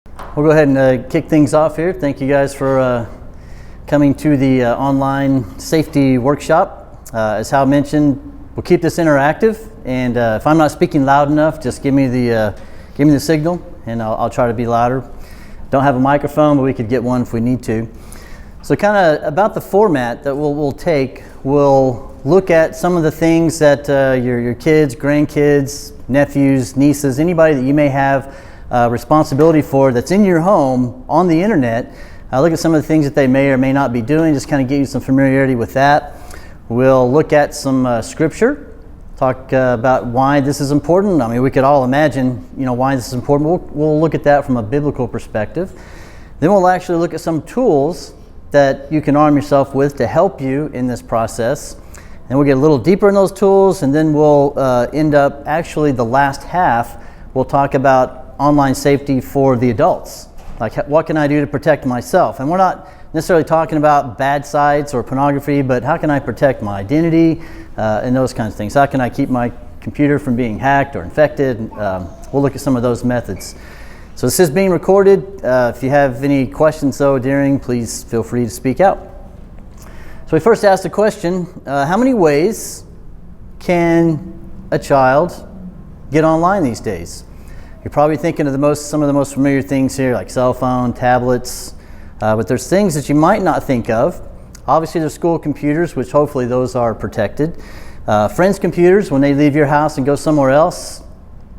We'll go ahead and kick things off here. Thank you guys for coming to the online safety workshop. As Hal mentioned, we'll keep this interactive, and if I'm not speaking loud enough, just give me the signal, and I'll try to be louder. Don't have a microphone, but we could get one if we need to. So kind of about the format that we'll take, we'll look at some of the things that your kids, grandkids, nephews, nieces, anybody that you may have responsibility for that's in your home on the internet. Look at some of the things that they may or may not be doing, just kind of get you some familiarity with that. We'll look at some scripture, talk about why this is important. I mean, we could all imagine, why this is important. We'll look at that from a biblical perspective. Then we'll actually look at some tools that you can arm yourself with to help you in this process. And we'll get a little deeper in those tools, and then we'll end up, actually the last half, we'll talk about online safety for the adults. Like, what can I do to protect myself? And we're not necessarily talking about bad sites or pornography, but how can I protect my identity and those kinds of things? How can I keep my computer from being hacked or infected? We'll look at some of those methods. So this is being recorded. If you have any questions though during, please feel free to speak out. So we first asked the question, how many ways can a child get online these days? You're probably thinking of some of the most familiar things here, like cell phone, tablets, but there's things that you might not think of. Obviously there's school computers, which hopefully those are protected. Friends' computers, when they leave your house and go somewhere else,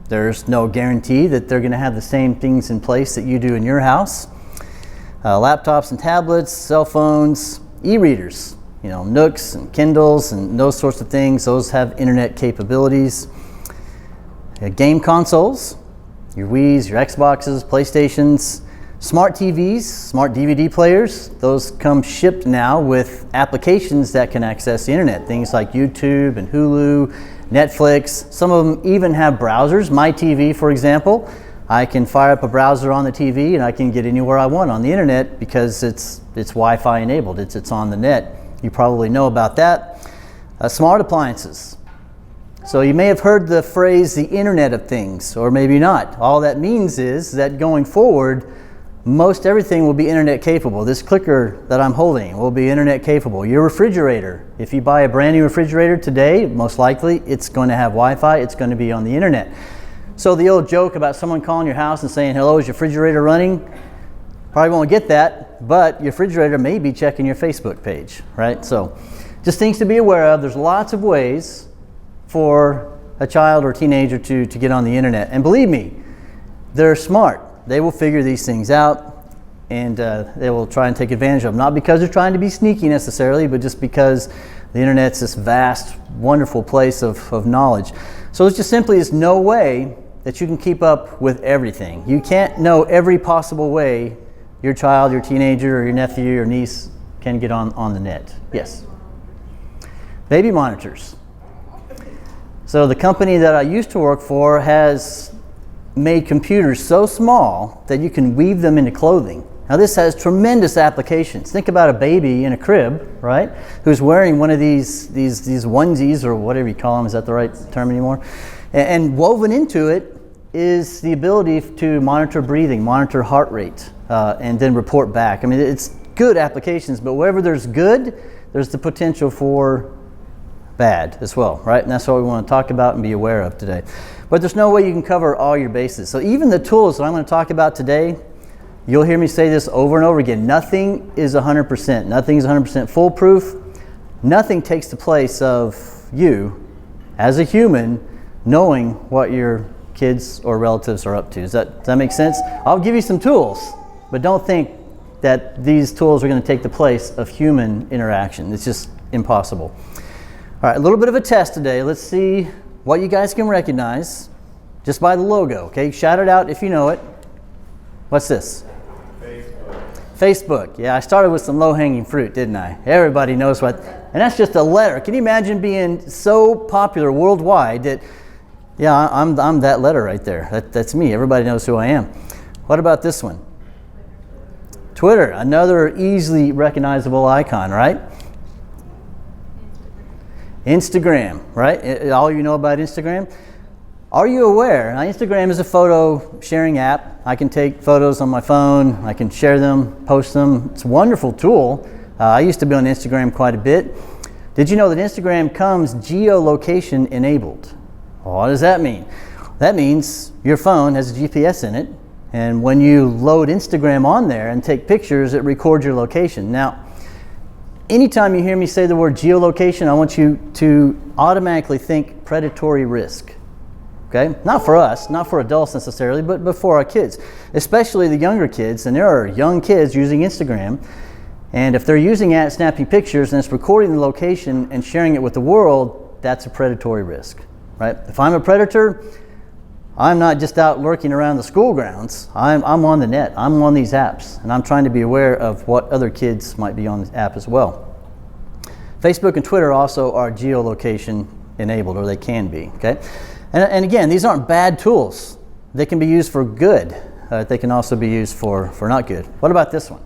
there's no guarantee that they're going to have the same things in place that you do in your house. Laptops and tablets, cell phones, e-readers, Nooks and Kindles and those sorts of things. Those have internet capabilities. Game consoles, your Wiis, your Xboxes, PlayStations, smart TVs, smart DVD players. Those come shipped now with applications that can access the internet. Things like YouTube and Hulu, Netflix. Some of them even have browsers. My TV, for example, I can fire up a browser on the TV and I can get anywhere I want on the internet because it's Wi-Fi enabled. It's on the net. You probably know about that. Smart appliances. So you may have heard the phrase the Internet of Things, or maybe not. All that means is that going forward, most everything will be internet capable. This clicker that I'm holding will be internet capable. Your refrigerator, if you buy a brand new refrigerator today, most likely it's going to have Wi-Fi, it's going to be on the internet. So the old joke about someone calling your house and saying, hello, is your refrigerator running? Probably won't get that, but your refrigerator may be checking your Facebook page, right? So just things to be aware of. There's lots of ways for a child or teenager to get on the internet. And believe me, they're smart. They will figure these things out, and they will try and take advantage of them. Not because they're trying to be sneaky necessarily, but just because the internet's this vast, wonderful place of knowledge. So it's just simply is no way that you can keep up with everything. You can't know every possible way your child, your teenager, or your nephew or niece can get on the net. Yes? Baby monitors. So the company that I used to work for has made computers so small that you can weave them into clothing. Now this has tremendous applications. Think about a baby in a crib, right, who's wearing one of these onesies or whatever you call them. Is that the right term anymore? And woven into it is the ability to monitor breathing, monitor heart rate, and then report back. I mean, it's good applications, but wherever there's good, there's the potential for bad as well, right? And that's what we want to talk about and be aware of today. But there's no way you can cover all your bases. So even the tools that I'm going to talk about today, you'll hear me say this over and over again. Nothing is 100%. Nothing is 100% foolproof. Nothing takes the place of you as a human knowing what your kids or relatives are up to. Does that make sense? I'll give you some tools, but don't think that these tools are going to take the place of human interaction. It's just impossible. All right, a little bit of a test today. Let's see what you guys can recognize just by the logo, okay? Shout it out if you know it. What's this? Facebook. Yeah, I started with some low-hanging fruit, didn't I? Everybody knows what, and that's just a letter. Can you imagine being so popular worldwide that, yeah, I'm that letter right there. That's me. Everybody knows who I am. What about this one? Twitter, another easily recognizable icon, right? Instagram, right? All you know about Instagram? Are you aware? Now, Instagram is a photo sharing app. I can take photos on my phone. I can share them, post them. It's a wonderful tool. I used to be on Instagram quite a bit. Did you know that Instagram comes geolocation enabled? Well, what does that mean? That means your phone has a GPS in it, and when you load Instagram on there and take pictures, it records your location. Now, anytime you hear me say the word geolocation, I want you to automatically think predatory risk. Okay? Not for us, not for adults necessarily, but for our kids, especially the younger kids. And there are young kids using Instagram, and if they're using it, snapping pictures, and it's recording the location and sharing it with the world, that's a predatory risk, right? If I'm a predator, I'm not just out lurking around the school grounds. I'm on the net. I'm on these apps, and I'm trying to be aware of what other kids might be on the app as well. Facebook and Twitter also are geolocation enabled, or they can be, okay? And again, these aren't bad tools. They can be used for good. They can also be used for not good. What about this one?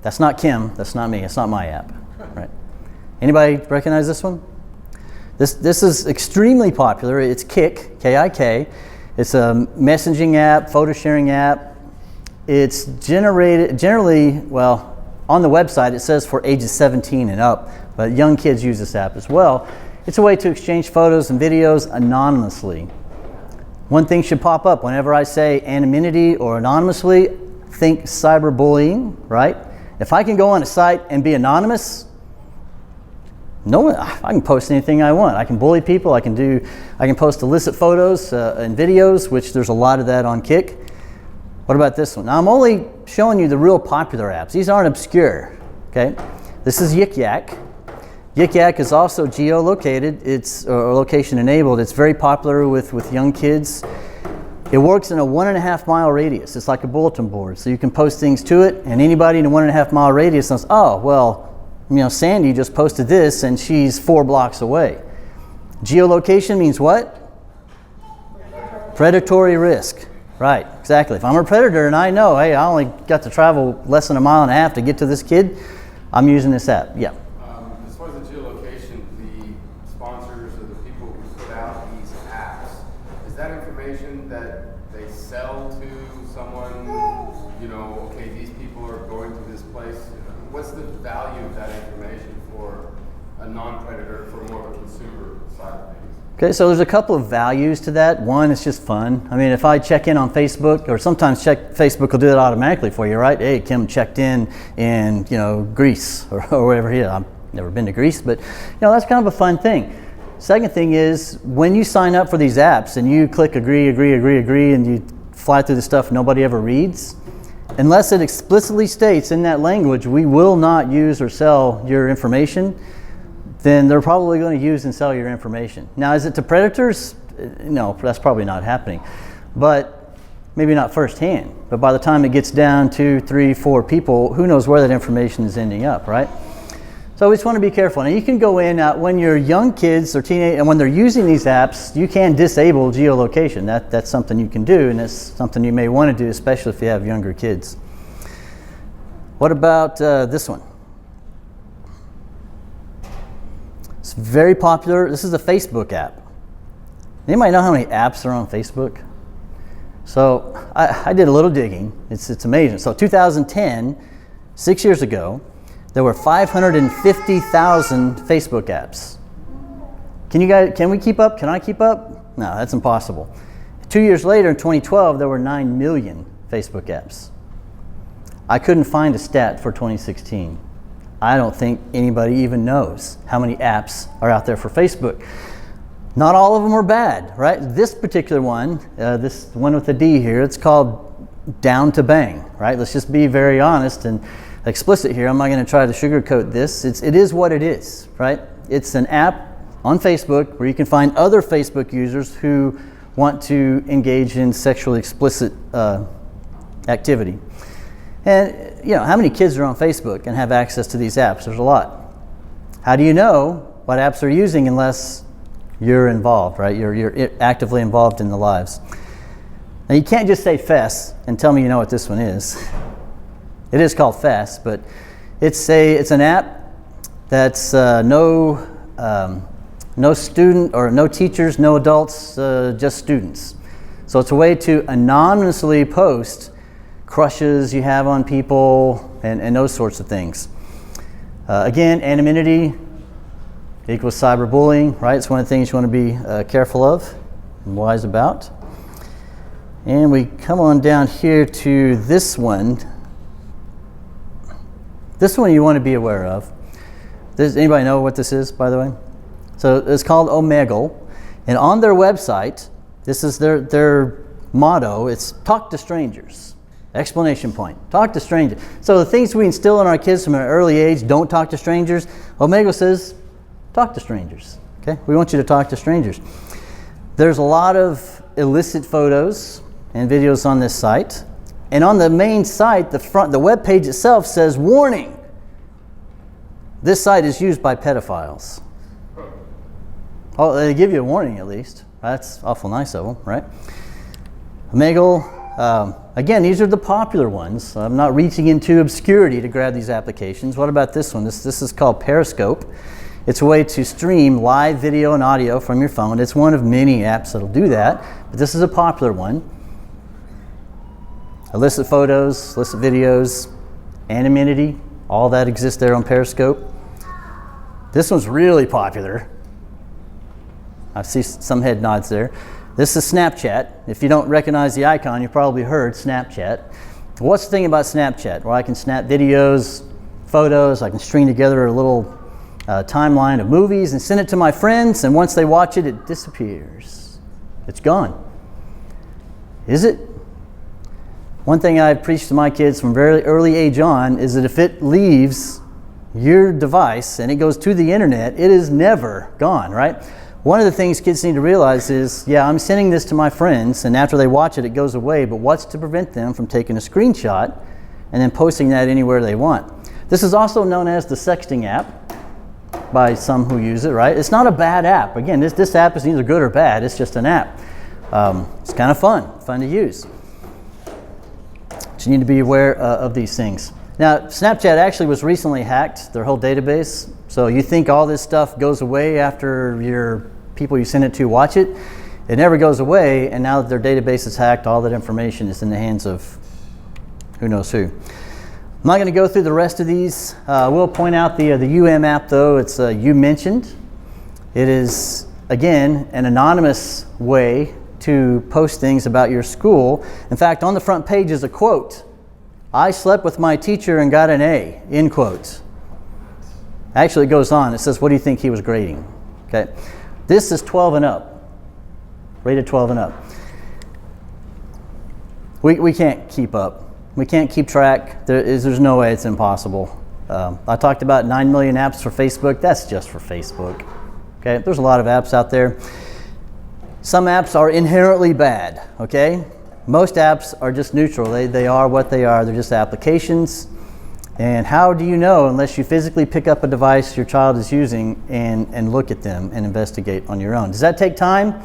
That's not Kim. That's not me. It's not my app. Right? Anybody recognize this one? This is extremely popular. It's Kik, K-I-K. It's a messaging app, photo sharing app. It's generally, well, on the website it says for ages 17 and up, but young kids use this app as well. It's a way to exchange photos and videos anonymously. One thing should pop up whenever I say anonymity or anonymously, think cyberbullying, right? If I can go on a site and be anonymous, I can post anything I want. I can bully people. I can post illicit photos and videos, which there's a lot of that on Kik. What about this one? Now, I'm only showing you the real popular apps. These aren't obscure, okay? This is Yik Yak. Yik Yak is also geolocated. It's location enabled. It's very popular with young kids. It works in a 1.5 mile radius. It's like a bulletin board. So you can post things to it, and anybody in a 1.5 mile radius says, oh, well, you know, Sandy just posted this and she's 4 blocks away. Geolocation means what? Predatory risk. Right, exactly. If I'm a predator and I know, hey, I only got to travel less than 1.5 miles to get to this kid, I'm using this app. Yeah. As far as the geolocation, the sponsors or the people who put out these apps, is that information that they sell to someone, you know, okay, these people are going to this place? What's the value of that information for a non-predator, for more of a consumer side of things? Okay, so there's a couple of values to that. One, it's just fun. I mean, if I check in on Facebook, or sometimes Facebook will do that automatically for you, right? Hey, Kim checked in, you know, Greece or wherever he is. I've never been to Greece, but you know, that's kind of a fun thing. Second thing is, when you sign up for these apps and you click agree, and you fly through the stuff nobody ever reads, unless it explicitly states in that language, we will not use or sell your information, then they're probably going to use and sell your information. Now, is it to predators? No, that's probably not happening. But maybe not firsthand. But by the time it gets down to 3, 4 people, who knows where that information is ending up, right? So we just want to be careful. Now, you can go in when you're young kids or teenage, and when they're using these apps, you can disable geolocation. That's something you can do, and it's something you may want to do, especially if you have younger kids. What about this one? It's very popular. This is a Facebook app. Anybody know how many apps are on Facebook? So I did a little digging. It's amazing. So 2010, 6 years ago, there were 550,000 Facebook apps. Can we keep up? Can I keep up? No, that's impossible. 2 years later, in 2012, there were 9 million Facebook apps. I couldn't find a stat for 2016. I don't think anybody even knows how many apps are out there for Facebook. Not all of them are bad, right? This particular one, this one with the D here, it's called Down to Bang, right? Let's just be very honest and explicit here. I'm not going to try to sugarcoat this. It is what it is, right? It's an app on Facebook where you can find other Facebook users who want to engage in sexually explicit activity. And you know, how many kids are on Facebook and have access to these apps? There's a lot. How do you know what apps they're using unless you're involved, right? You're actively involved in the lives. Now, you can't just say Fess and tell me you know what this one is. It is called Fess, but it's an app that's no No student or no teachers, no adults, just students. So it's a way to anonymously post crushes you have on people and those sorts of things. Again, anonymity equals cyberbullying, right? It's one of the things you want to be careful of and wise about. And we come on down here to this one. This one you want to be aware of. Does anybody know what this is, by the way? So it's called Omegle. And on their website, this is their motto. It's talk to strangers. Exclamation point. Talk to strangers. So the things we instill in our kids from an early age, don't talk to strangers. Omegle says, talk to strangers. Okay? We want you to talk to strangers. There's a lot of illicit photos and videos on this site. And on the main site, the web page itself says, warning, this site is used by pedophiles. Oh, they give you a warning at least. That's awful nice of them, right? Omegle, again, these are the popular ones. I'm not reaching into obscurity to grab these applications. What about this one? This is called Periscope. It's a way to stream live video and audio from your phone. It's one of many apps that'll do that, but this is a popular one. Illicit photos, illicit videos, anonymity, all that exists there on Periscope. This one's really popular. I see some head nods there. This is Snapchat. If you don't recognize the icon, you probably heard Snapchat. What's the thing about Snapchat? Well, I can snap videos, photos, I can string together a little timeline of movies and send it to my friends, and once they watch it, it disappears. It's gone. Is it? One thing I've preached to my kids from very early age on is that if it leaves your device and it goes to the internet, it is never gone, right? One of the things kids need to realize is, yeah, I'm sending this to my friends, and after they watch it, it goes away, but what's to prevent them from taking a screenshot and then posting that anywhere they want? This is also known as the sexting app by some who use it, right? It's not a bad app. Again, this app is neither good or bad. It's just an app. It's kind of fun to use. But you need to be aware of these things. Now, Snapchat actually was recently hacked, their whole database. So you think all this stuff goes away after your people you send it to watch it? It never goes away, and now that their database is hacked, all that information is in the hands of who knows who. I'm not going to go through the rest of these. I will point out the app, though. It's You Mentioned. It is, again, an anonymous way to post things about your school. In fact, on the front page is a quote. I slept with my teacher and got an A, end quote. Actually, it goes on. It says, what do you think he was grading? Okay. This is 12 and up, rated 12 and up. We can't keep up. We can't keep track. There's no way, it's impossible. I talked about 9 million apps for Facebook. That's just for Facebook. Okay. There's a lot of apps out there. Some apps are inherently bad, okay? Most apps are just neutral. They are what they are. They're just applications. And how do you know unless you physically pick up a device your child is using and look at them and investigate on your own? Does that take time?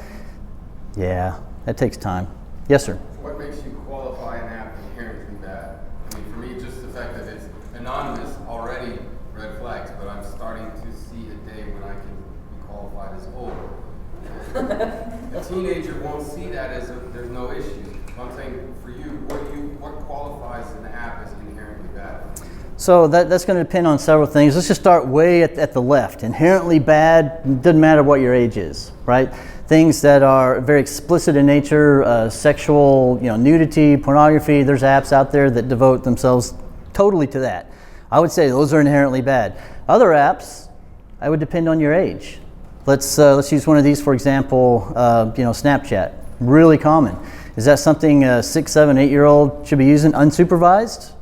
Yeah, that takes time. Yes, sir? What makes you qualify an app inherently bad? I mean, for me, just the fact that it's anonymous, already red flags, but I'm starting to see a day when I can be qualified as old. A teenager won't see that as there's no issue. I'm saying for you, what qualifies an app as inherently bad? So that's going to depend on several things. Let's just start way at the left. Inherently bad, doesn't matter what your age is, right? Things that are very explicit in nature, sexual, nudity, pornography. There's apps out there that devote themselves totally to that. I would say those are inherently bad. Other apps, I would depend on your age. Let's use one of these, for example, Snapchat. Really common. Is that something a 6, 7, 8-year-old should be using unsupervised?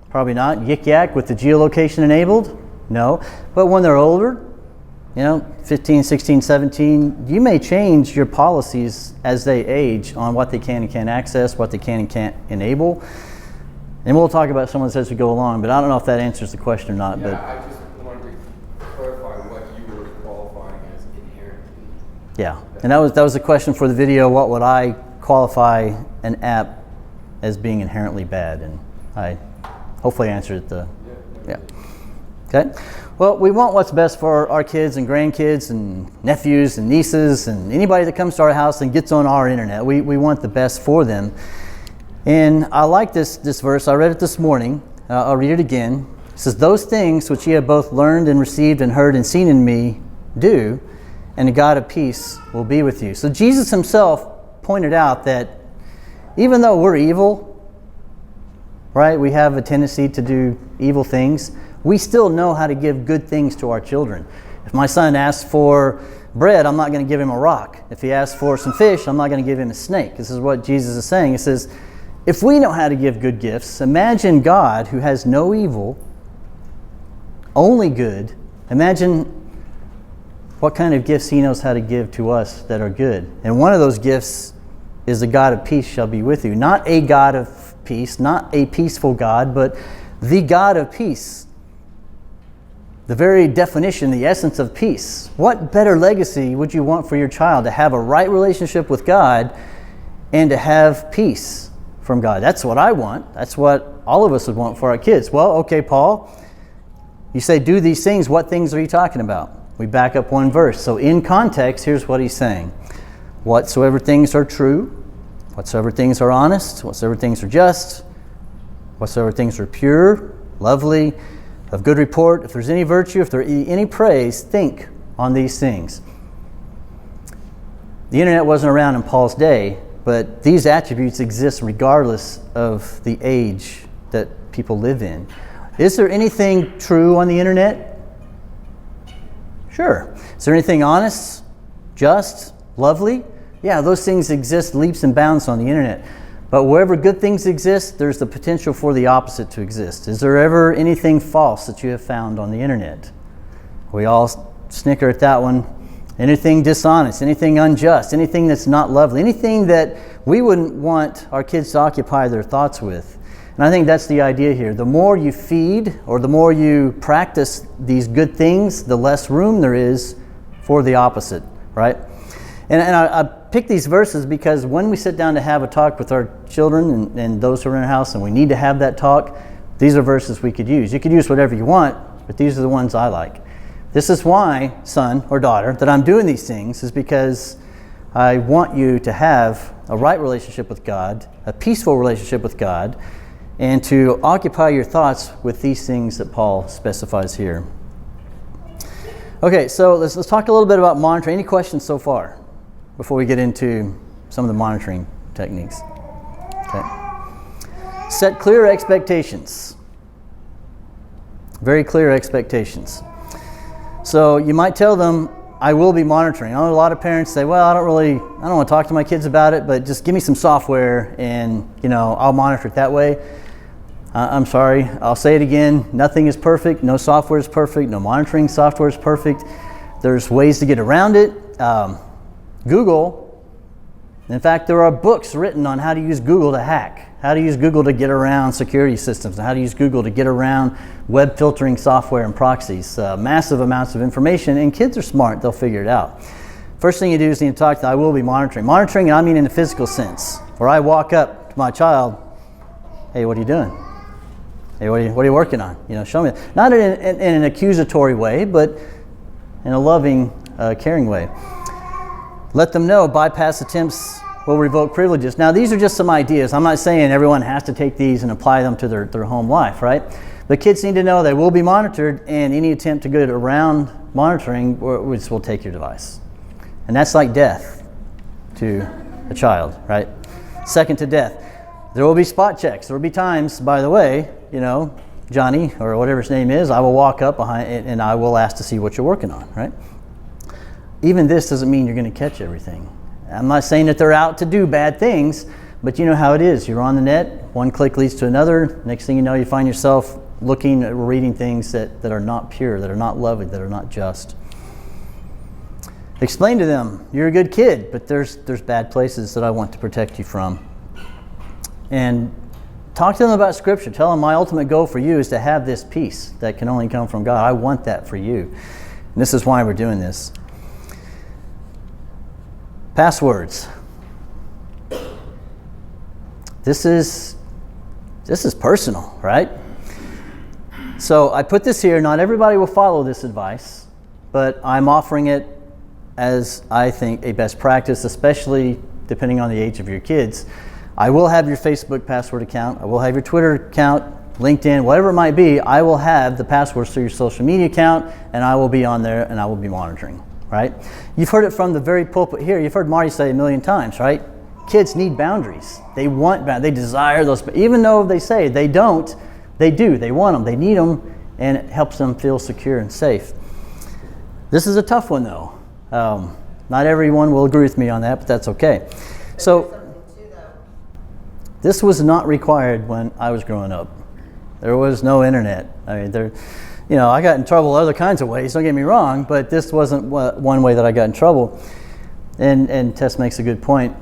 Probably not. Yik yak with the geolocation enabled? No. But when they're older, 15, 16, 17, you may change your policies as they age on what they can and can't access, what they can and can't enable. And we'll talk about some of this as we go along, but I don't know if that answers the question or not. Yeah, I just wanted to clarify what you were qualifying as inherently. Yeah, and that was the question for the video. What would I qualify an app as being inherently bad? And I hopefully answered it. Yeah. Okay? Well, we want what's best for our kids and grandkids and nephews and nieces and anybody that comes to our house and gets on our internet. We want the best for them. And I like this verse. I read it this morning. I'll read it again. It says, "Those things which ye have both learned and received and heard and seen in me, do, and the God of peace will be with you." So Jesus himself pointed out that even though we're evil, right, we have a tendency to do evil things, we still know how to give good things to our children. If my son asks for bread, I'm not going to give him a rock. If he asks for some fish, I'm not going to give him a snake. This is what Jesus is saying. He says, if we know how to give good gifts, imagine God who has no evil, only good. Imagine what kind of gifts he knows how to give to us that are good. And one of those gifts is the God of peace shall be with you. Not a God of peace, not a peaceful God, but the God of peace. The very definition, the essence of peace. What better legacy would you want for your child? To have a right relationship with God and to have peace from God. That's what I want. That's what all of us would want for our kids. Well, okay, Paul, you say do these things. What things are you talking about? We back up one verse. So in context, here's what he's saying. Whatsoever things are true, whatsoever things are honest, whatsoever things are just, whatsoever things are pure, lovely, of good report, if there's any virtue, if there any praise, think on these things. The internet wasn't around in Paul's day, but these attributes exist regardless of the age that people live in. Is there anything true on the internet? Sure. Is there anything honest, just, lovely? Yeah, those things exist leaps and bounds on the internet. But wherever good things exist, there's the potential for the opposite to exist. Is there ever anything false that you have found on the internet? We all snicker at that one. Anything dishonest, anything unjust, anything that's not lovely, anything that we wouldn't want our kids to occupy their thoughts with. And I think that's the idea here. The more you feed or the more you practice these good things, the less room there is for the opposite, right? And I pick these verses because when we sit down to have a talk with our children and those who are in our house and we need to have that talk, these are verses we could use. You could use whatever you want, but these are the ones I like. This is why, son or daughter, that I'm doing these things, is because I want you to have a right relationship with God, a peaceful relationship with God, and to occupy your thoughts with these things that Paul specifies here. Okay, so let's talk a little bit about monitoring. Any questions so far before we get into some of the monitoring techniques? Okay. Set clear expectations. Very clear expectations. So you might tell them, I will be monitoring. I know a lot of parents say, well, I don't want to talk to my kids about it, but just give me some software and, I'll monitor it that way. I'm sorry, I'll say it again. Nothing is perfect. No software is perfect. No monitoring software is perfect. There's ways to get around it. Google, in fact, there are books written on how to use Google to hack, how to use Google to get around security systems, and how to use Google to get around web filtering software and proxies. Massive amounts of information, and kids are smart. They'll figure it out. First thing you do is you need to talk to, I will be monitoring. Monitoring, I mean in the physical sense, where I walk up to my child, hey, what are you doing? Hey, what are you working on? Show me. Not in an accusatory way, but in a loving, caring way. Let them know bypass attempts will revoke privileges. Now, these are just some ideas. I'm not saying everyone has to take these and apply them to their home life, right? But kids need to know they will be monitored, and any attempt to get around monitoring will take your device. And that's like death to a child, right? Second to death. There will be spot checks. There will be times, by the way, Johnny, or whatever his name is, I will walk up behind it and I will ask to see what you're working on, right? Even this doesn't mean you're going to catch everything. I'm not saying that they're out to do bad things, but you know how it is. You're on the net, one click leads to another. Next thing you know, you find yourself looking at reading things that are not pure, that are not lovely, that are not just. Explain to them, you're a good kid, but there's bad places that I want to protect you from. And talk to them about Scripture. Tell them my ultimate goal for you is to have this peace that can only come from God. I want that for you. And this is why we're doing this. Passwords. This is personal, right? So I put this here. Not everybody will follow this advice, but I'm offering it as I think a best practice, especially depending on the age of your kids. I will have your Facebook password account. I will have your Twitter account, LinkedIn, whatever it might be. I will have the passwords to your social media account, and I will be on there and I will be monitoring, right? You've heard it from the very pulpit here. You've heard Marty say a million times, right? Kids need boundaries. They want boundaries. They desire those. Even though they say they don't, they do. They want them. They need them, and it helps them feel secure and safe. This is a tough one, though. Not everyone will agree with me on that, but that's okay. So this was not required when I was growing up. There was no internet. I mean, I got in trouble other kinds of ways, don't get me wrong, but this wasn't one way that I got in trouble. And Tess makes a good point.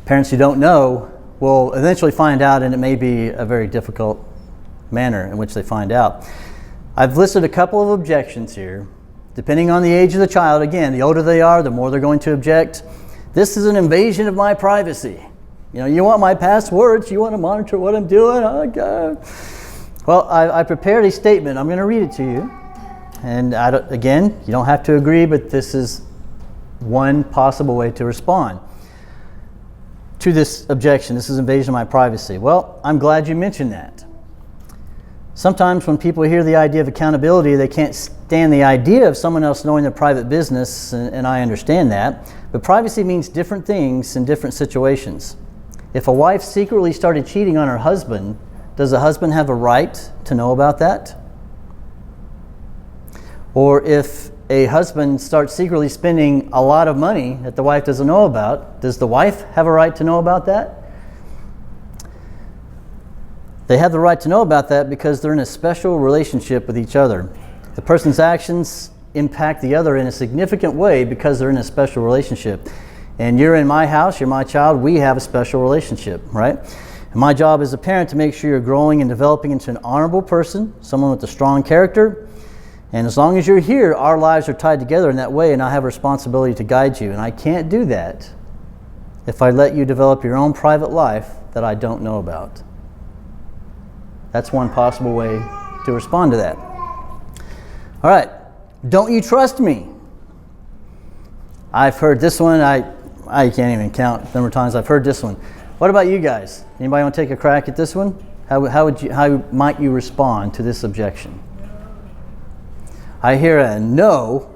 Parents who don't know will eventually find out, and it may be a very difficult manner in which they find out. I've listed a couple of objections here. Depending on the age of the child, again, the older they are, the more they're going to object. This is an invasion of my privacy. You want my passwords, you want to monitor what I'm doing. Oh, God. Well, I prepared a statement. I'm going to read it to you. And again, you don't have to agree, but this is one possible way to respond to this objection. This is invasion of my privacy. Well, I'm glad you mentioned that. Sometimes when people hear the idea of accountability, they can't stand the idea of someone else knowing their private business, and I understand that. But privacy means different things in different situations. If a wife secretly started cheating on her husband, does the husband have a right to know about that? Or if a husband starts secretly spending a lot of money that the wife doesn't know about, does the wife have a right to know about that? They have the right to know about that because they're in a special relationship with each other. The person's actions impact the other in a significant way because they're in a special relationship. And you're in my house, you're my child, we have a special relationship, right? And my job as a parent to make sure you're growing and developing into an honorable person, someone with a strong character. And as long as you're here, our lives are tied together in that way, and I have a responsibility to guide you. And I can't do that if I let you develop your own private life that I don't know about. That's one possible way to respond to that. All right, don't you trust me? I've heard this one. I can't even count the number of times I've heard this one. What about you guys? Anybody want to take a crack at this one? How might you respond to this objection? I hear a no.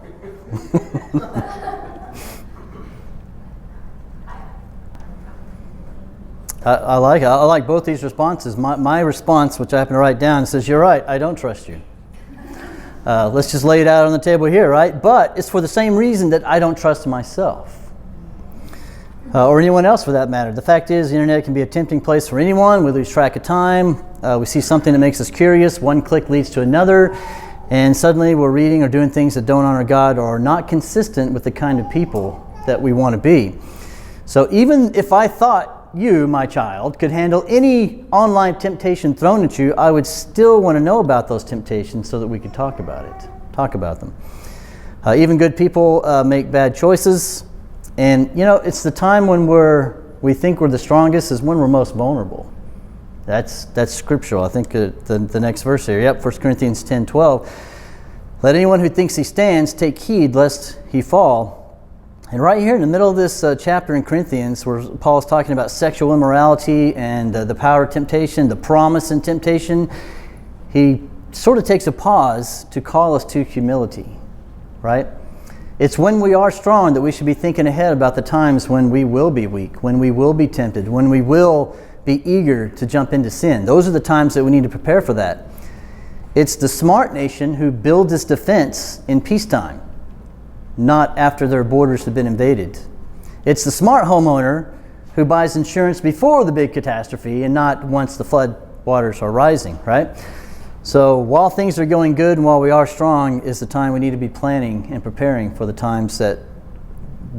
I like both these responses. My response, which I happen to write down, says, you're right, I don't trust you. Let's just lay it out on the table here, right? But it's for the same reason that I don't trust myself. Or anyone else for that matter. The fact is, the internet can be a tempting place for anyone. We lose track of time. We see something that makes us curious. One click leads to another. And suddenly we're reading or doing things that don't honor God or are not consistent with the kind of people that we want to be. So even if I thought you, my child, could handle any online temptation thrown at you, I would still want to know about those temptations so that we could talk about them. Even good people make bad choices. And, it's the time when we think we're the strongest is when we're most vulnerable. That's scriptural. I think the next verse here. Yep, 1 Corinthians 10:12. Let anyone who thinks he stands take heed lest he fall. And right here in the middle of this chapter in Corinthians, where Paul is talking about sexual immorality and the power of temptation, the promise in temptation, he sort of takes a pause to call us to humility, right? It's when we are strong that we should be thinking ahead about the times when we will be weak, when we will be tempted, when we will be eager to jump into sin. Those are the times that we need to prepare for that. It's the smart nation who builds its defense in peacetime, not after their borders have been invaded. It's the smart homeowner who buys insurance before the big catastrophe and not once the flood waters are rising, right? So while things are going good and while we are strong is the time we need to be planning and preparing for the times that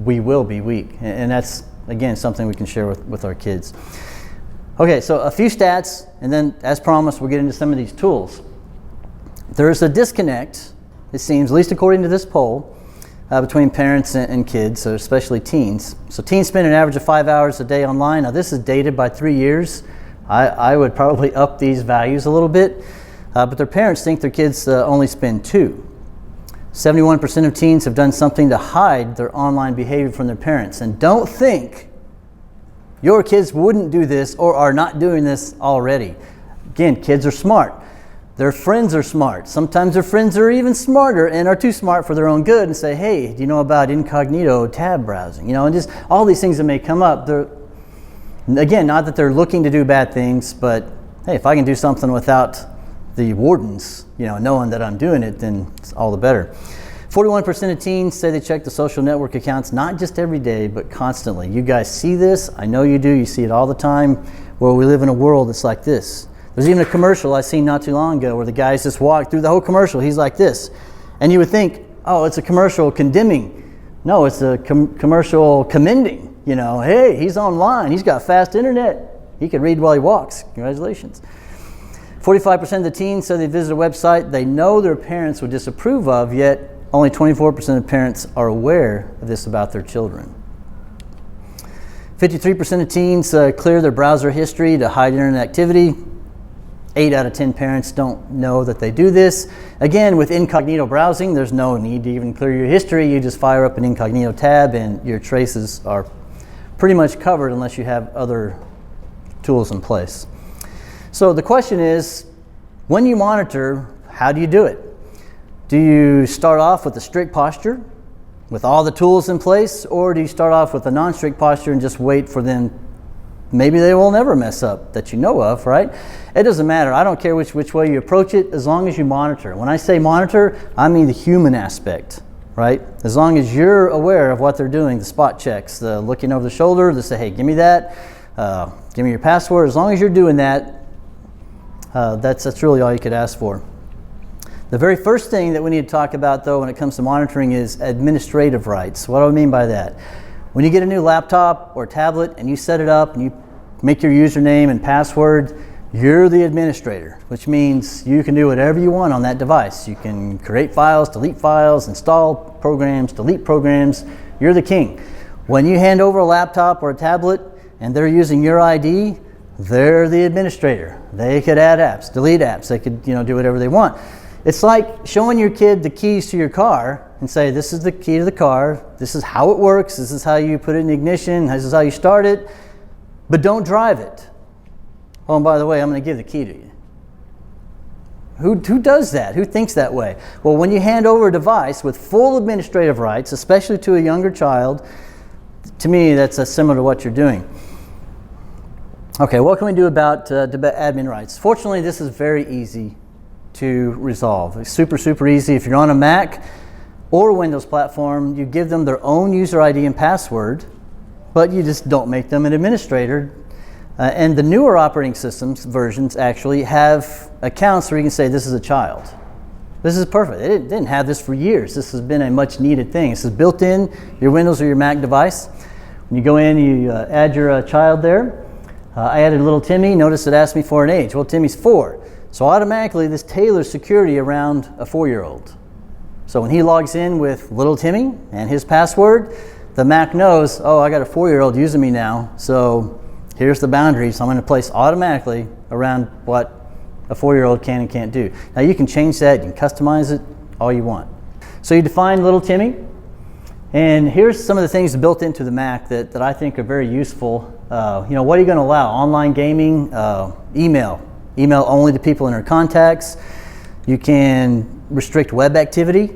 we will be weak. And that's, again, something we can share with our kids. Okay, so a few stats, and then as promised, we'll get into some of these tools. There's a disconnect, it seems, at least according to this poll, between parents and kids, so especially teens. So teens spend an average of 5 hours a day online. Now this is dated by 3 years. I would probably up these values a little bit. but their parents think their kids only spend 2. 71% of teens have done something to hide their online behavior from their parents. And don't think your kids wouldn't do this or are not doing this already. Again, kids are smart. Their friends are smart. Sometimes their friends are even smarter and are too smart for their own good and say, hey, do you know about incognito tab browsing? And just all these things that may come up. Again, not that they're looking to do bad things, but hey, if I can do something without the wardens, knowing that I'm doing it, then it's all the better. 41% of teens say they check the social network accounts, not just every day, but constantly. You guys see this? I know you do. You see it all the time. Well, we live in a world that's like this. There's even a commercial I seen not too long ago where the guys just walk through the whole commercial. He's like this. And you would think, oh, it's a commercial condemning. No, it's a commercial commending. Hey, he's online. He's got fast internet. He can read while he walks. Congratulations. 45% of the teens say they visit a website they know their parents would disapprove of, yet only 24% of parents are aware of this about their children. 53% of teens clear their browser history to hide internet activity. 8 out of 10 parents don't know that they do this. Again, with incognito browsing, there's no need to even clear your history. You just fire up an incognito tab and your traces are pretty much covered unless you have other tools in place. So the question is, when you monitor, how do you do it? Do you start off with a strict posture with all the tools in place, or do you start off with a non-strict posture and just wait for them? Maybe they will never mess up that you know of, right? It doesn't matter. I don't care which way you approach it, as long as you monitor. When I say monitor, I mean the human aspect, right? As long as you're aware of what they're doing, the spot checks, the looking over the shoulder, to say, hey, give me that, give me your password. As long as you're doing that, that's really all you could ask for. The very first thing that we need to talk about, though, when it comes to monitoring is administrative rights. What do I mean by that? When you get a new laptop or tablet and you set it up and you make your username and password, you're the administrator, which means you can do whatever you want on that device. You can create files, delete files, install programs, delete programs. You're the king. When you hand over a laptop or a tablet and they're using your ID, they're the administrator. They could add apps, delete apps. They could, do whatever they want. It's like showing your kid the keys to your car and say, this is the key to the car. This is how it works. This is how you put it in the ignition. This is how you start it. But don't drive it. Oh, and by the way, I'm going to give the key to you. Who does that? Who thinks that way? Well, when you hand over a device with full administrative rights, especially to a younger child, to me, that's similar to what you're doing. Okay, what can we do about admin rights? Fortunately, this is very easy to resolve. It's super, super easy. If you're on a Mac or a Windows platform, you give them their own user ID and password, but you just don't make them an administrator. And the newer operating systems versions actually have accounts where you can say this is a child. This is perfect. They didn't have this for years. This has been a much needed thing. This is built in your Windows or your Mac device. When you go in, you add your child there. I added little Timmy. Notice it asked me for an age. Well, Timmy's 4. So automatically this tailors security around a 4-year-old. So when he logs in with little Timmy and his password, the Mac knows, oh, I got a 4-year-old using me now. So here's the boundaries I'm going to place automatically around what a 4-year-old can and can't do. Now you can change that, you can customize it, all you want. So you define little Timmy, and here's some of the things built into the Mac that I think are very useful. What are you going to allow? Online gaming, email only to people in their contacts. You can restrict web activity.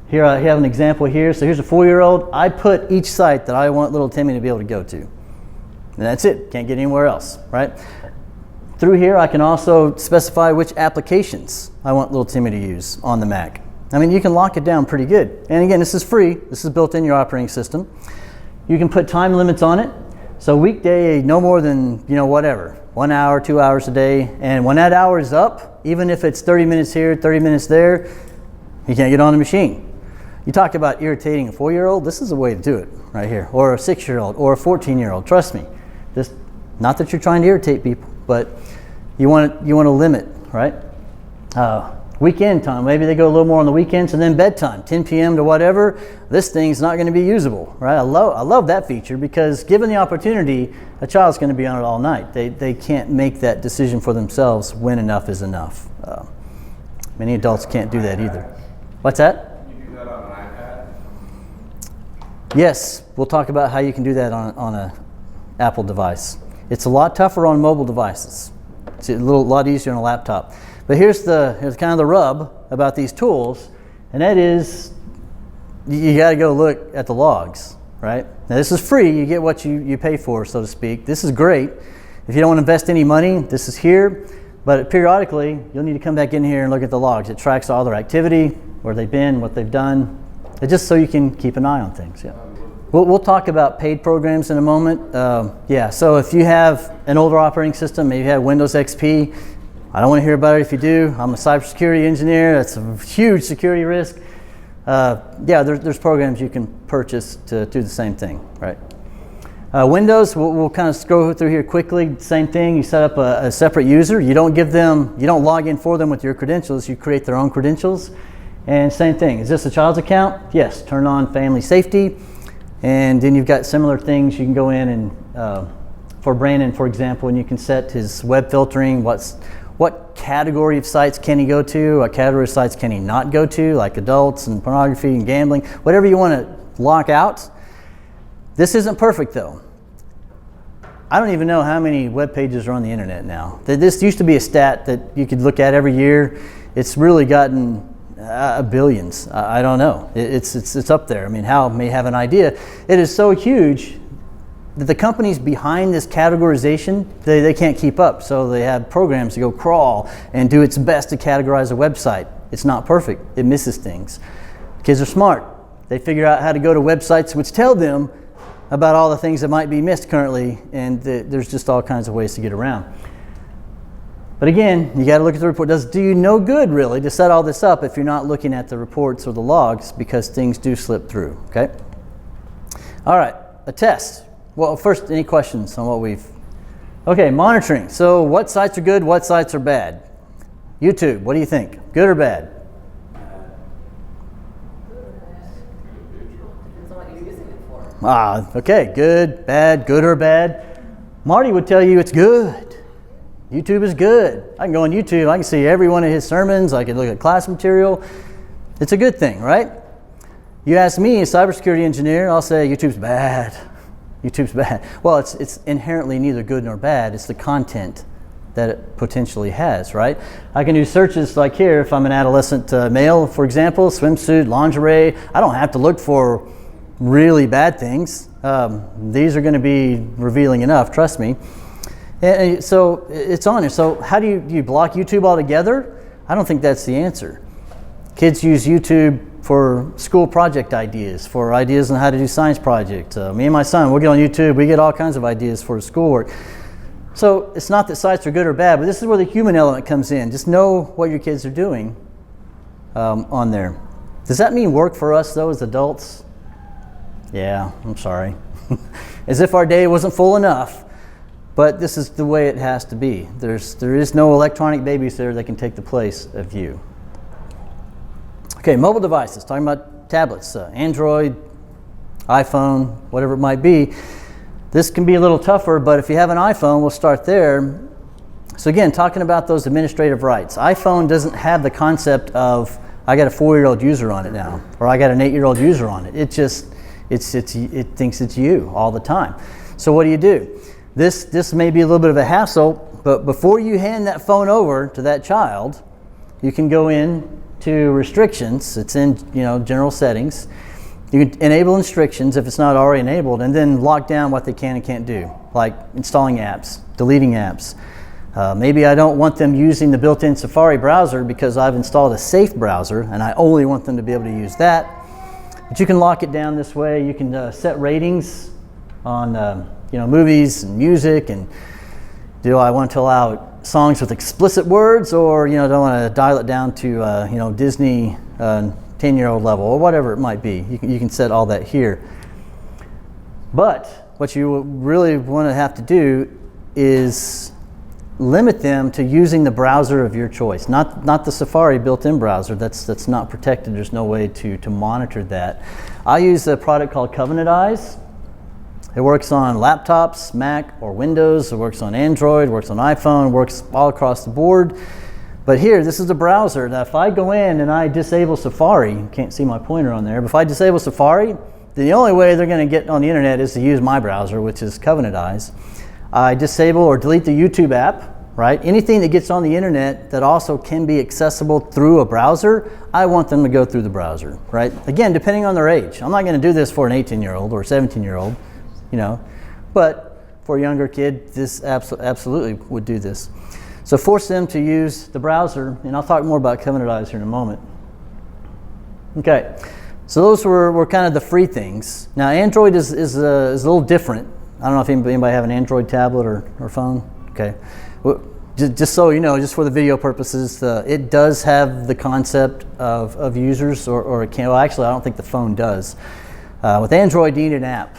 Here I have an example here. So here's a 4-year-old. I put each site that I want little Timmy to be able to go to. And that's it. Can't get anywhere else, right? Through here, I can also specify which applications I want little Timmy to use on the Mac. I mean, you can lock it down pretty good. And again, this is free. This is built in your operating system. You can put time limits on it. So weekday, no more than, whatever, 1 hour, 2 hours a day. And when that hour is up, even if it's 30 minutes here, 30 minutes there, you can't get on the machine. You talk about irritating a 4-year-old, this is a way to do it right here. Or a 6-year-old or a 14-year-old, trust me. Just, not that you're trying to irritate people, but you want to limit, right? Weekend time, maybe they go a little more on the weekends, and then bedtime, 10 p.m. to whatever, this thing's not going to be usable, right? I love that feature because given the opportunity, a child's going to be on it all night. They can't make that decision for themselves when enough is enough. Many adults can't do that either. What's that? You do that on an iPad? Yes, we'll talk about how you can do that on an Apple device. It's a lot tougher on mobile devices. It's a lot easier on a laptop. But here's kind of the rub about these tools, and that is you got to go look at the logs, right? Now this is free. You get what you pay for, so to speak. This is great. If you don't want to invest any money, this is here. But periodically, you'll need to come back in here and look at the logs. It tracks all their activity, where they've been, what they've done. It's just so you can keep an eye on things. Yeah. We'll talk about paid programs in a moment. So if you have an older operating system, maybe you have Windows XP, I don't want to hear about it if you do. I'm a cybersecurity engineer. That's a huge security risk. There's programs you can purchase to do the same thing, right? Windows, we'll kind of scroll through here quickly. Same thing. You set up a separate user. You don't log in for them with your credentials. You create their own credentials. And same thing. Is this a child's account? Yes. Turn on family safety. And then you've got similar things. You can go in and for Brandon, for example, and you can set his web filtering. What category of sites can he go to? What category of sites can he not go to, like adults and pornography and gambling, whatever you want to lock out. This isn't perfect though. I don't even know how many web pages are on the internet now. This used to be a stat that you could look at every year. It's really gotten billions. I don't know. It's up there. I mean, Hal may have an idea. It is so huge that the companies behind this categorization, they can't keep up. So they have programs to go crawl and do its best to categorize a website. It's not perfect. It misses things. Kids are smart. They figure out how to go to websites which tell them about all the things that might be missed currently, and there's just all kinds of ways to get around. But again, you got to look at the report. Does do you no good really to set all this up if you're not looking at the reports or the logs, because things do slip through, okay? All right, a test. Well, first, any questions on what we've... Okay, monitoring. So what sites are good, what sites are bad? YouTube, what do you think? Good or bad? Depends on what you're using it for. Okay, good, bad, good or bad. Marty would tell you it's good. YouTube is good. I can go on YouTube, I can see every one of his sermons, I can look at class material. It's a good thing, right? You ask me, a cybersecurity engineer, I'll say YouTube's bad. YouTube's bad. Well, it's inherently neither good nor bad. It's the content that it potentially has, right? I can do searches like here. If I'm an adolescent male, for example, swimsuit, lingerie, I don't have to look for really bad things. These are going to be revealing enough, trust me. And so it's on there. So how do you block YouTube altogether? I don't think that's the answer. Kids use YouTube for school project ideas, for ideas on how to do science projects. Me and my son, we'll get on YouTube, we get all kinds of ideas for schoolwork. So it's not that sites are good or bad, but this is where the human element comes in. Just know what your kids are doing on there. Does that mean work for us though as adults? Yeah, I'm sorry. As if our day wasn't full enough. But this is the way it has to be. There is no electronic babysitter that can take the place of you. Okay, mobile devices, talking about tablets, Android, iPhone, whatever it might be. This can be a little tougher, but if you have an iPhone, we'll start there. So again, talking about those administrative rights. iPhone doesn't have the concept of, I got a 4-year-old user on it now, or I got an 8-year-old user on it. It thinks it's you all the time. So what do? This may be a little bit of a hassle, but before you hand that phone over to that child, you can go in to restrictions. It's in general settings. You can enable restrictions if it's not already enabled, and then lock down what they can and can't do, like installing apps, deleting apps. Maybe I don't want them using the built-in Safari browser because I've installed a safe browser and I only want them to be able to use that. But you can lock it down this way. You can set ratings on movies and music, and do I want to allow songs with explicit words, or don't want to dial it down to Disney 10-year-old level, or whatever it might be. You can set all that here. But what you really want to have to do is limit them to using the browser of your choice, not the Safari built-in browser. That's not protected. There's no way to monitor that. I use a product called Covenant Eyes. It works on laptops, Mac, or Windows. It works on Android, works on iPhone, works all across the board. But here, this is the browser. Now, if I go in and I disable Safari, you can't see my pointer on there, but if I disable Safari, then the only way they're going to get on the internet is to use my browser, which is Covenant Eyes. I disable or delete the YouTube app, right? Anything that gets on the internet that also can be accessible through a browser, I want them to go through the browser, right? Again, depending on their age. I'm not going to do this for an 18-year-old or a 17-year-old, you know, but for a younger kid, this absolutely would do this. So force them to use the browser, and I'll talk more about Covenant Eyes here in a moment. Okay, so those were kind of the free things. Now Android is a little different. I don't know if anybody have an Android tablet or phone. Okay, well, just so you know, just for the video purposes, it does have the concept of users, or it can. Well, actually, I don't think the phone does. With Android, you need an app.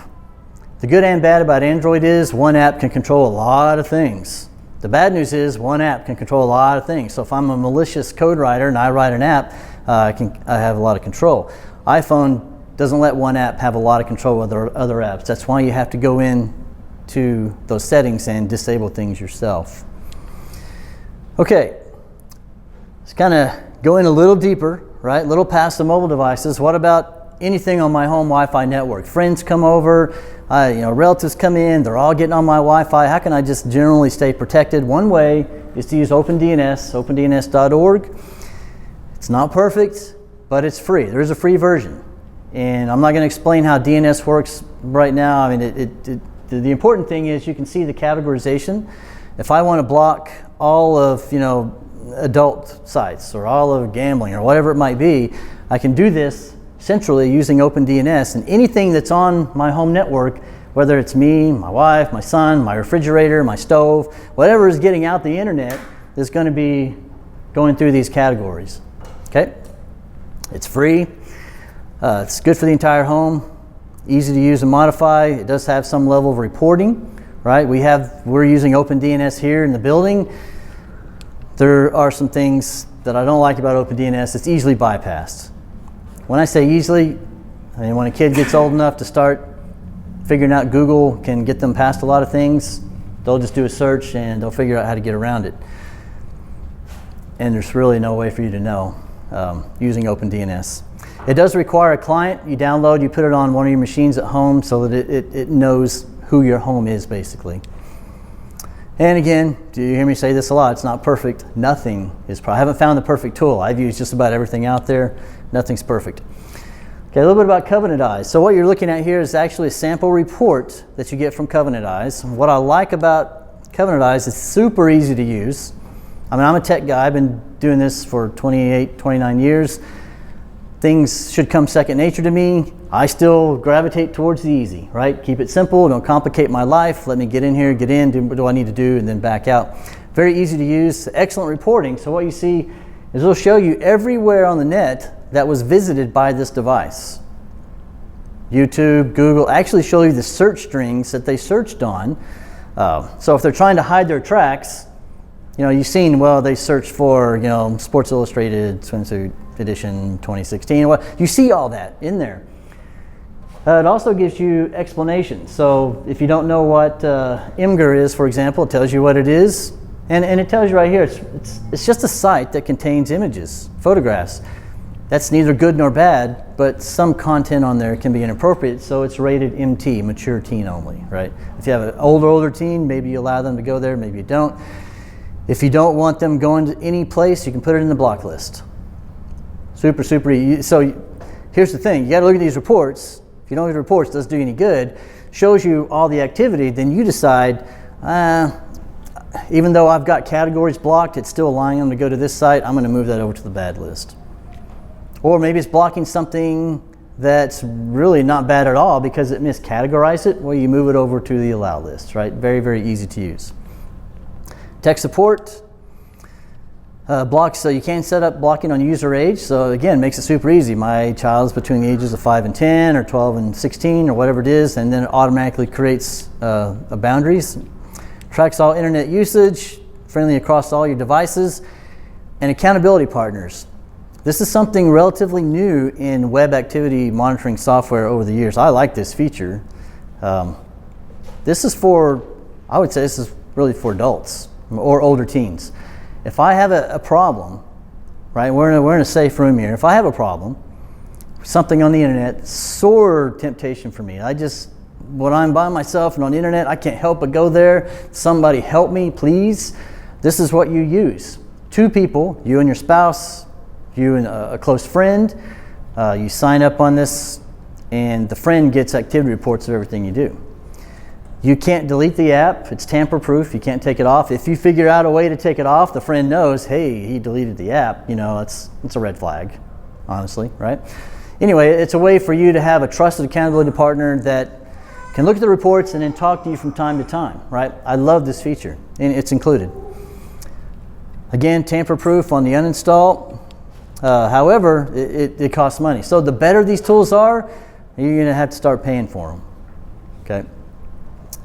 The good and bad about Android is one app can control a lot of things. The bad news is one app can control a lot of things. So if I'm a malicious code writer and I write an app, I have a lot of control. iPhone doesn't let one app have a lot of control over other apps. That's why you have to go in to those settings and disable things yourself. Okay, let's kind of go in a little deeper, right? A little past the mobile devices. What about anything on my home Wi-Fi network? Friends come over, relatives come in, they're all getting on my Wi-Fi. How can I just generally stay protected? One way is to use OpenDNS, opendns.org. It's not perfect, but it's free. There's a free version. And I'm not going to explain how DNS works right now. I mean, the important thing is you can see the categorization. If I want to block all of, adult sites or all of gambling or whatever it might be, I can do this centrally using OpenDNS, and anything that's on my home network, whether it's me, my wife, my son, my refrigerator, my stove, whatever is getting out the internet is going to be going through these categories. Okay? It's free. It's good for the entire home. Easy to use and modify. It does have some level of reporting, right? We're using OpenDNS here in the building. There are some things that I don't like about OpenDNS. It's easily bypassed. When I say easily, I mean when a kid gets old enough to start figuring out Google can get them past a lot of things, they'll just do a search and they'll figure out how to get around it. And there's really no way for you to know using OpenDNS. It does require a client you download, you put it on one of your machines at home so that it knows who your home is, basically. And again, do you hear me say this a lot? It's not perfect. Nothing is perfect. I haven't found the perfect tool. I've used just about everything out there. Nothing's perfect. Okay, a little bit about Covenant Eyes. So what you're looking at here is actually a sample report that you get from Covenant Eyes. What I like about Covenant Eyes is super easy to use. I mean, I'm a tech guy. I've been doing this for 28, 29 years. Things should come second nature to me. I still gravitate towards the easy, right? Keep it simple, don't complicate my life. Let me get in here, do what do I need to do, and then back out. Very easy to use, excellent reporting. So what you see is it'll show you everywhere on the net that was visited by this device. YouTube, Google, actually show you the search strings that they searched on. So if they're trying to hide their tracks, you've seen, they searched for, Sports Illustrated swimsuit edition 2016. You see all that in there. It also gives you explanations. So if you don't know what Imgur is, for example, it tells you what it is. And it tells you right here, it's just a site that contains images, photographs. That's neither good nor bad, but some content on there can be inappropriate, so it's rated MT, mature teen only, right? If you have an older teen, maybe you allow them to go there, maybe you don't. If you don't want them going to any place, you can put it in the block list. Super easy. So here's the thing, you gotta look at these reports. If you don't look at the reports, it doesn't do you any good. Shows you all the activity, then you decide, even though I've got categories blocked, it's still allowing them to go to this site, I'm gonna move that over to the bad list. Or maybe it's blocking something that's really not bad at all because it miscategorized it. Well, you move it over to the allow list, right? Very easy to use. Tech support. Blocks, so you can set up blocking on user age. So again, makes it super easy. My child's between the ages of 5 and 10 or 12 and 16 or whatever it is, and then it automatically creates boundaries. Tracks all internet usage. friendly across all your devices, and accountability partners. This is something relatively new in web activity monitoring software over the years. I like this feature. This is for, I would say this is really for adults or older teens. If I have a problem, right, we're in a safe room here. If I have a problem, something on the internet, sore temptation for me. When I'm by myself and on the internet, I can't help but go there. Somebody help me, please. This is what you use. Two people, you and your spouse, you and a close friend, you sign up on this, and the friend gets activity reports of everything you do. You can't delete the app. It's tamper-proof. You can't take it off. If you figure out a way to take it off, the friend knows, hey, he deleted the app. You know, it's a red flag, honestly, right? Anyway, it's a way for you to have a trusted accountability partner that can look at the reports and then talk to you from time to time, right? I love this feature, and it's included. Again, tamper-proof on the uninstall. However, it costs money. So the better these tools are, you're going to have to start paying for them, okay?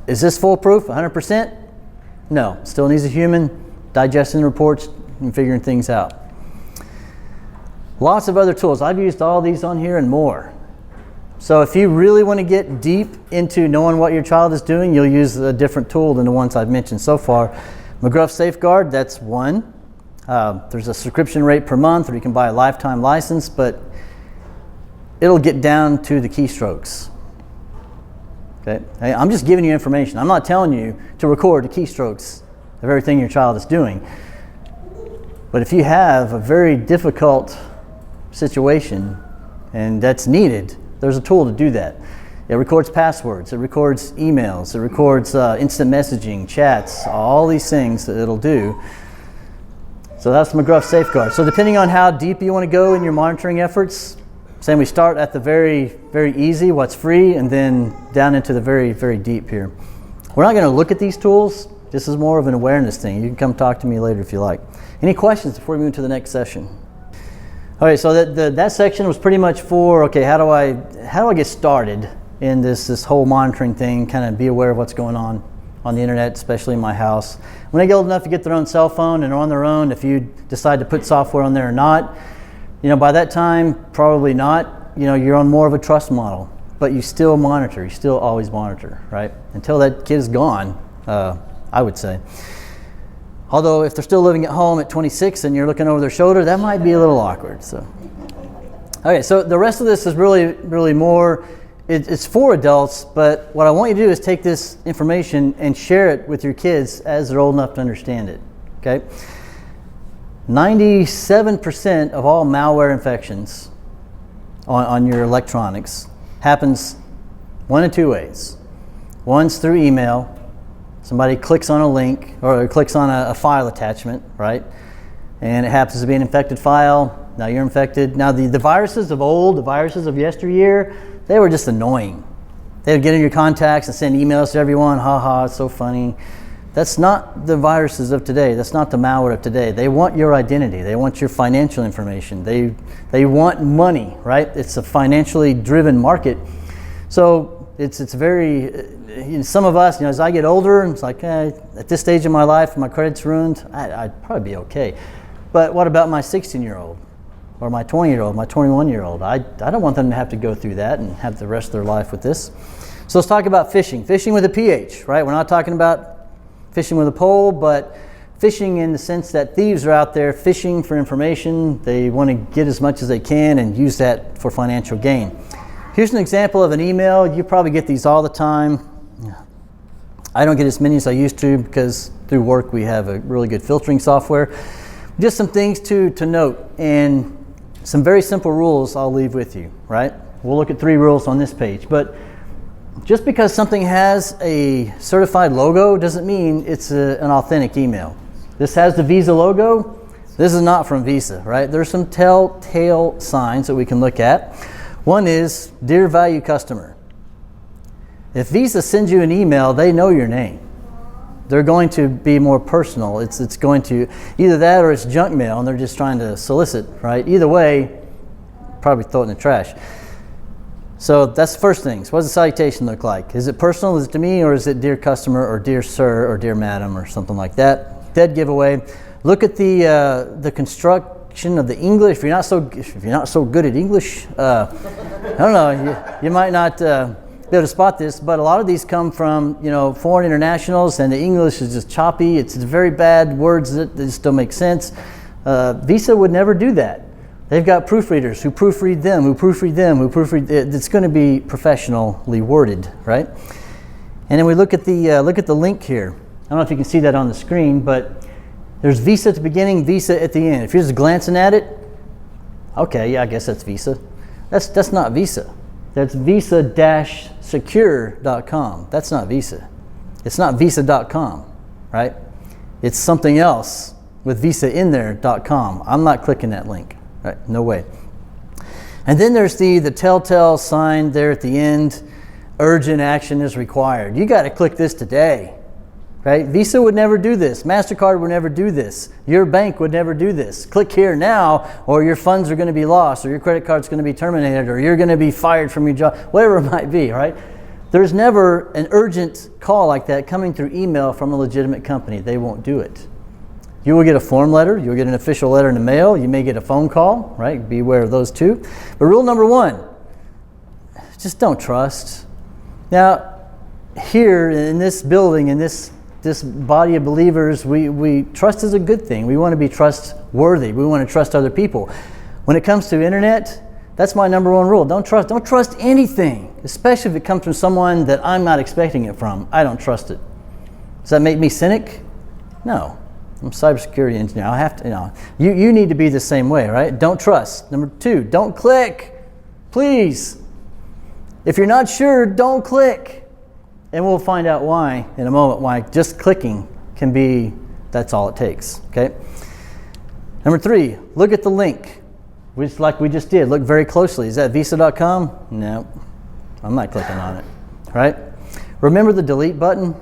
Is this foolproof, 100%? No, still needs a human digesting reports and figuring things out. Lots of other tools. I've used all these on here and more. So if you really want to get deep into knowing what your child is doing, you'll use a different tool than the ones I've mentioned so far. McGruff Safeguard, that's one. There's a subscription rate per month, or you can buy a lifetime license, but it'll get down to the keystrokes. Okay? I'm just giving you information. I'm not telling you to record the keystrokes of everything your child is doing. But if you have a very difficult situation and that's needed, there's a tool to do that. It records passwords, it records emails, it records instant messaging, chats, all these things that it'll do. So that's McGruff Safeguard. So depending on how deep you want to go in your monitoring efforts, saying we start at the very, very easy, what's free, and then down into the very, very deep here. We're not going to look at these tools. This is more of an awareness thing. You can come talk to me later if you like. Any questions before we move to the next session? All right, so that section was pretty much for, okay, how do I get started in this whole monitoring thing, kind of be aware of what's going on the internet, especially in my house. When they get old enough to get their own cell phone and are on their own, if you decide to put software on there or not, you know, by that time, probably not. You know, you're on more of a trust model, but you still monitor. You still always monitor, right? Until that kid is gone, I would say. Although if they're still living at home at 26 and you're looking over their shoulder, that might be a little awkward. So, okay, so the rest of this is really more, it's for adults, but what I want you to do is take this information and share it with your kids as they're old enough to understand it, okay? 97% of all malware infections on your electronics happens one of two ways. One's through email. Somebody clicks on a link or clicks on a file attachment, right? And it happens to be an infected file. Now you're infected. Now the viruses of old, the viruses of yesteryear, they were just annoying. They would get in your contacts and send emails to everyone. Ha ha, it's so funny. That's not the viruses of today. That's not the malware of today. They want your identity. They want your financial information. They want money, right? It's a financially driven market. So it's very, some of us, you know, as I get older, it's like, at this stage of my life, my credit's ruined, I'd probably be okay. But what about my 16-year-old or my 20-year-old, my 21-year-old? I don't want them to have to go through that and have the rest of their life with this. So let's talk about phishing. Phishing with a PH, right? We're not talking about phishing with a pole, but phishing in the sense that thieves are out there phishing for information. They want to get as much as they can and use that for financial gain. Here's an example of an email. You probably get these all the time. I don't get as many as I used to because through work we have a really good filtering software. Just some things to note and some very simple rules I'll leave with you, right? We'll look at 3 rules on this page, but just because something has a certified logo doesn't mean it's an authentic email. This has the Visa logo. This is not from Visa, right? There's some telltale signs that we can look at. One is, dear value customer. If Visa sends you an email, they know your name. They're going to be more personal. It's going to, either that or it's junk mail and they're just trying to solicit, right? Either way, probably throw it in the trash. So that's the first thing. So what does the salutation look like? Is it personal? Is it to me, or is it dear customer or dear sir or dear madam or something like that? dead giveaway. Look at the construction of the English. If you're not so good at English, I don't know. You might not be able to spot this, but a lot of these come from foreign internationals, and the English is just choppy. It's very bad words that just don't make sense. Visa would never do that. They've got proofreaders who proofread them, who proofread them, who proofread. It's going to be professionally worded, right? And then we look at the link here. I don't know if you can see that on the screen, but there's Visa at the beginning, Visa at the end. If you're just glancing at it, okay, yeah, I guess that's Visa. That's not Visa. That's visa-secure.com. That's not Visa. It's not visa.com, right? It's something else with Visa in there.com. I'm not clicking that link, right? No way. And then there's the telltale sign there at the end. Urgent action is required. You got to click this today, right? Visa would never do this. MasterCard would never do this. Your bank would never do this. Click here now, or your funds are going to be lost, or your credit card's going to be terminated, or you're going to be fired from your job, whatever it might be, right? There's never an urgent call like that coming through email from a legitimate company. They won't do it. You will get a form letter. You'll get an official letter in the mail. You may get a phone call, right? Be aware of those too. But rule number 1, just don't trust. Now, here in this building, in this body of believers, we trust is a good thing. We want to be trustworthy. We want to trust other people. When it comes to internet, that's my number 1 rule. Don't trust anything, especially if it comes from someone that I'm not expecting it from. I don't trust it. Does that make me cynic? No. I'm a cybersecurity engineer. I have to, you need to be the same way, right? Don't trust. Number 2, don't click. Please. If you're not sure, don't click. And we'll find out why in a moment, why just clicking can be, that's all it takes, okay? Number 3, look at the link, which like we just did. Look very closely. Is that visa.com? No, I'm not clicking on it, right? Remember the delete button?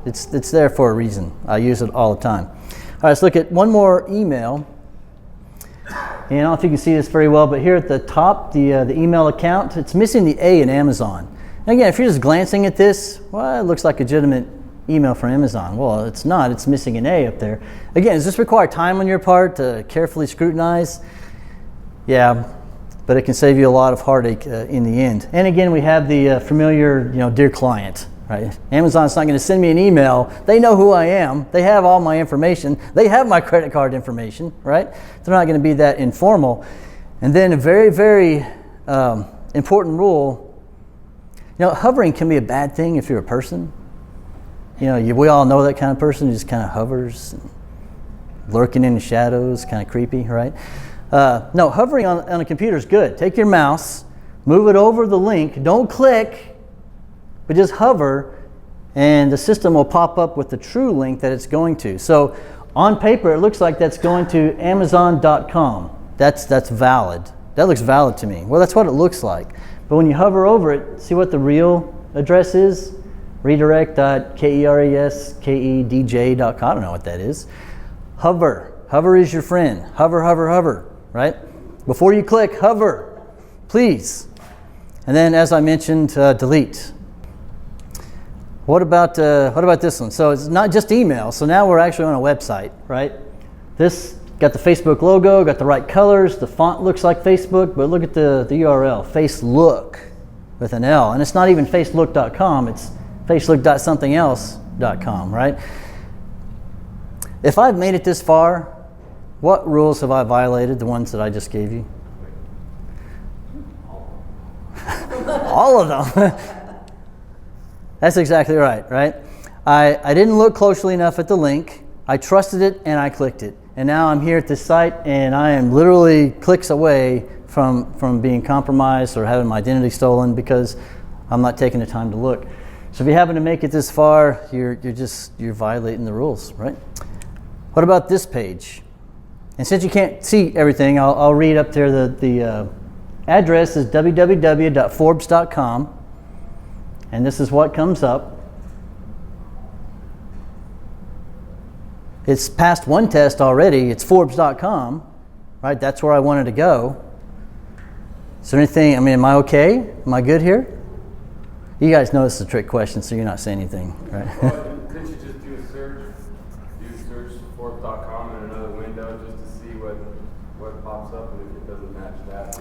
It's there for a reason. I use it all the time. All right, let's look at one more email. And I don't know if you can see this very well, but here at the top, the email account, it's missing the A in Amazon. And again, if you're just glancing at this, well, it looks like a legitimate email from Amazon. Well, it's not. It's missing an A up there. Again, does this require time on your part to carefully scrutinize? Yeah, but it can save you a lot of heartache in the end. And again, we have the familiar, dear client. Right? Amazon's not going to send me an email. They know who I am. They have all my information. They have my credit card information, right? They're not going to be that informal. And then a very, very important rule, hovering can be a bad thing if you're a person. We all know that kind of person who just kind of hovers, lurking in the shadows, kind of creepy, right? No, hovering on a computer is good. Take your mouse, move it over the link. Don't click. But just hover, and the system will pop up with the true link that it's going to. So on paper, it looks like that's going to Amazon.com. That's valid. That looks valid to me. Well, that's what it looks like. But when you hover over it, see what the real address is? Redirect.kereskedj.com. I don't know what that is. Hover. Hover is your friend. Hover, hover, hover, right? Before you click, hover, please. And then, as I mentioned, delete. What about this one? So it's not just email. So now we're actually on a website, right? This got the Facebook logo, got the right colors. The font looks like Facebook, but look at the URL, facelook with an L. And it's not even facelook.com. It's facelook.somethingelse.com, right? If I've made it this far, what rules have I violated, the ones that I just gave you? All of them. That's exactly right, right? I didn't look closely enough at the link. I trusted it and I clicked it. And now I'm here at this site and I am literally clicks away from being compromised or having my identity stolen because I'm not taking the time to look. So if you happen to make it this far, you're violating the rules, right? What about this page? And since you can't see everything, I'll read up there. The address is www.forbes.com. And this is what comes up. It's passed one test already. It's Forbes.com, right? That's where I wanted to go. Is there anything, am I okay? Am I good here? You guys know this is a trick question, so you're not saying anything, right? Well, couldn't you just do a search what pops up, and if it doesn't match that.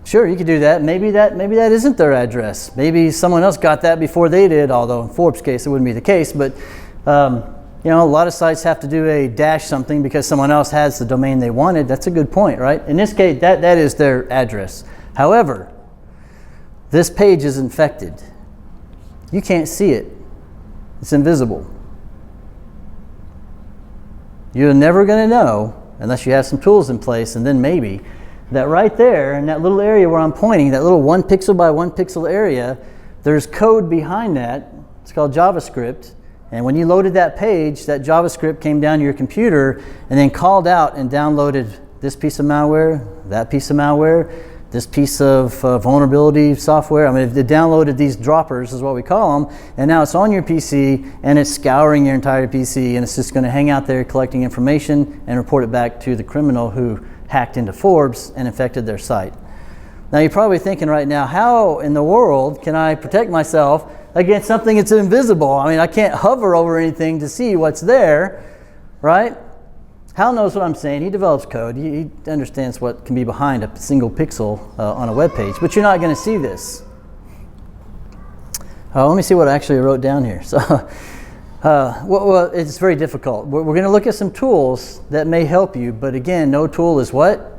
Sure, you could do that. Maybe that isn't their address. Maybe someone else got that before they did, although in Forbes' case it wouldn't be the case. But a lot of sites have to do a dash something because someone else has the domain they wanted. That's a good point, right? In this case, that is their address. However, this page is infected. You can't see it. It's invisible. You're never going to know unless you have some tools in place, and then maybe that right there in that little area where I'm pointing, that little 1 pixel by 1 pixel area, there's code behind that. It's called JavaScript. And when you loaded that page, that JavaScript came down to your computer and then called out and downloaded this piece of malware, that piece of malware, this piece of vulnerability software. I mean, it downloaded these droppers, is what we call them, and now it's on your PC and it's scouring your entire PC, and it's just going to hang out there collecting information and report it back to the criminal who hacked into Forbes and infected their site. Now you're probably thinking right now, how in the world can I protect myself against something that's invisible? I mean, I can't hover over anything to see what's there, right? Hal knows what I'm saying. He develops code. He understands what can be behind a single pixel on a web page, but you're not going to see this. Let me see what I actually wrote down here. So, well, it's very difficult. We're going to look at some tools that may help you, but again, no tool is what?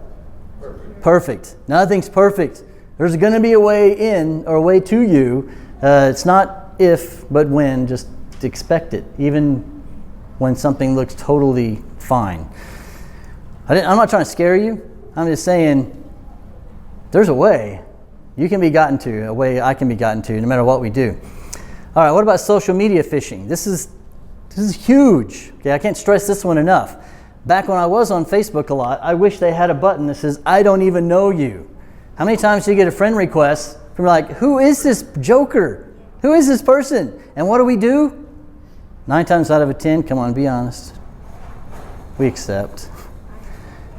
Perfect. Nothing's perfect. There's going to be a way in or a way to you. It's not if, but when. Just expect it, even when something looks totally fine. I'm not trying to scare you. I'm just saying there's a way you can be gotten to, a way I can be gotten to, no matter what we do. All right, what about social media phishing? This is huge. Okay, I can't stress this one enough. Back when I was on Facebook a lot, I wish they had a button that says, I don't even know you. How many times do you get a friend request from like, who is this joker? Who is this person? And what do? 9 times out of 10, come on, be honest. We accept.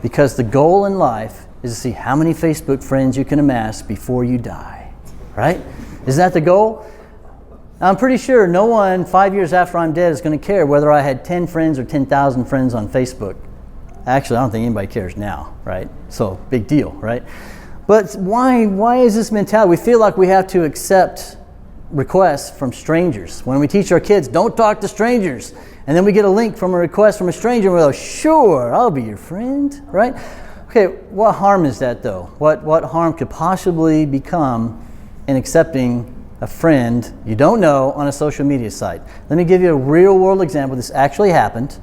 Because the goal in life is to see how many Facebook friends you can amass before you die. Right? Is that the goal? I'm pretty sure no one 5 years after I'm dead is going to care whether I had 10 friends or 10,000 friends on Facebook. Actually, I don't think anybody cares now, right? So, big deal, right? But why is this mentality? We feel like we have to accept requests from strangers. When we teach our kids, don't talk to strangers, and then we get a link from a request from a stranger, and we go, sure, I'll be your friend, right? Okay, what harm is that though? What harm could possibly become in accepting a friend you don't know on a social media site? Let me give you a real world example. This actually happened.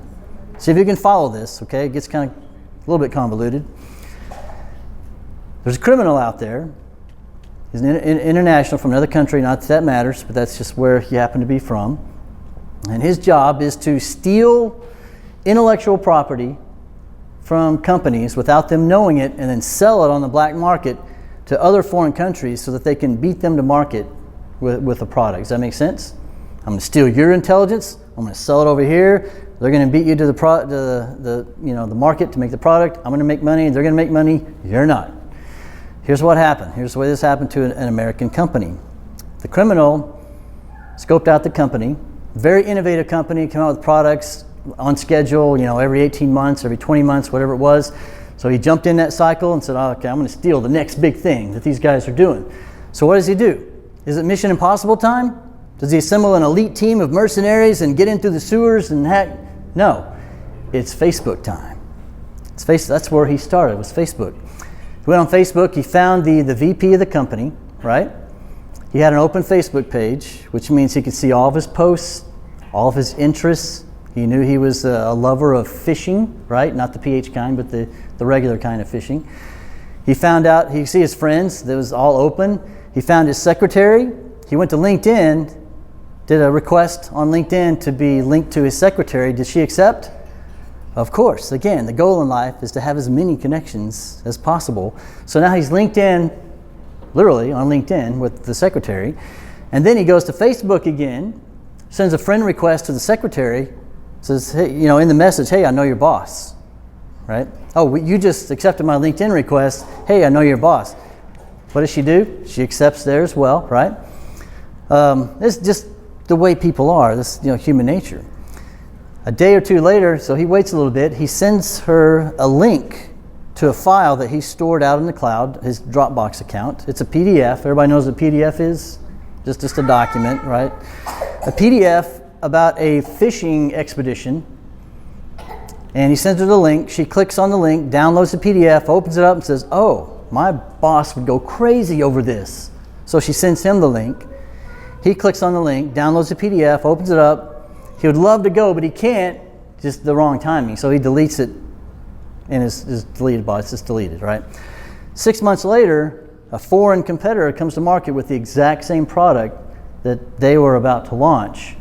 See if you can follow this, okay? It gets kind of a little bit convoluted. There's a criminal out there. He's an international from another country, not that that matters, but that's just where he happened to be from. And his job is to steal intellectual property from companies without them knowing it and then sell it on the black market to other foreign countries so that they can beat them to market with a product. Does that make sense? I'm going to steal your intelligence. I'm going to sell it over here. They're going to beat you to the market to make the product. I'm going to make money. They're going to make money. You're not. Here's what happened. Here's the way this happened to an American company. The criminal scoped out the company. Very innovative company. Came out with products on schedule. Every 18 months, every 20 months, whatever it was. So he jumped in that cycle and said, okay, I'm going to steal the next big thing that these guys are doing. So what does he do? Is it Mission Impossible time? Does he assemble an elite team of mercenaries and get in through the sewers and hack? No, it's Facebook time. That's where he started, was Facebook. He went on Facebook, he found the VP of the company, right? He had an open Facebook page, which means he could see all of his posts, all of his interests. He knew he was a lover of phishing, right? Not the PH kind, but the regular kind of phishing. He found out, he could see his friends, that was all open. He found his secretary. He went to LinkedIn, did a request on LinkedIn to be linked to his secretary. Did she accept? Of course. Again, the goal in life is to have as many connections as possible. So now he's LinkedIn, literally on LinkedIn with the secretary. And then he goes to Facebook again, sends a friend request to the secretary, says, hey, in the message, hey, I know your boss, right? Oh, you just accepted my LinkedIn request. Hey, I know your boss. What does she do? She accepts there as well, right? It's just the way people are. This, human nature. A day or two later, so he waits a little bit, he sends her a link to a file that he stored out in the cloud, his Dropbox account. It's a PDF. Everybody knows what a PDF is? Just a document, right? A PDF about a fishing expedition. And he sends her the link. She clicks on the link, downloads the PDF, opens it up and says, oh, my boss would go crazy over this. So she sends him the link. He clicks on the link, downloads the PDF, opens it up. He would love to go, but he can't, just the wrong timing. So he deletes it and is deleted, but it's just deleted, right? 6 months later, a foreign competitor comes to market with the exact same product that they were about to launch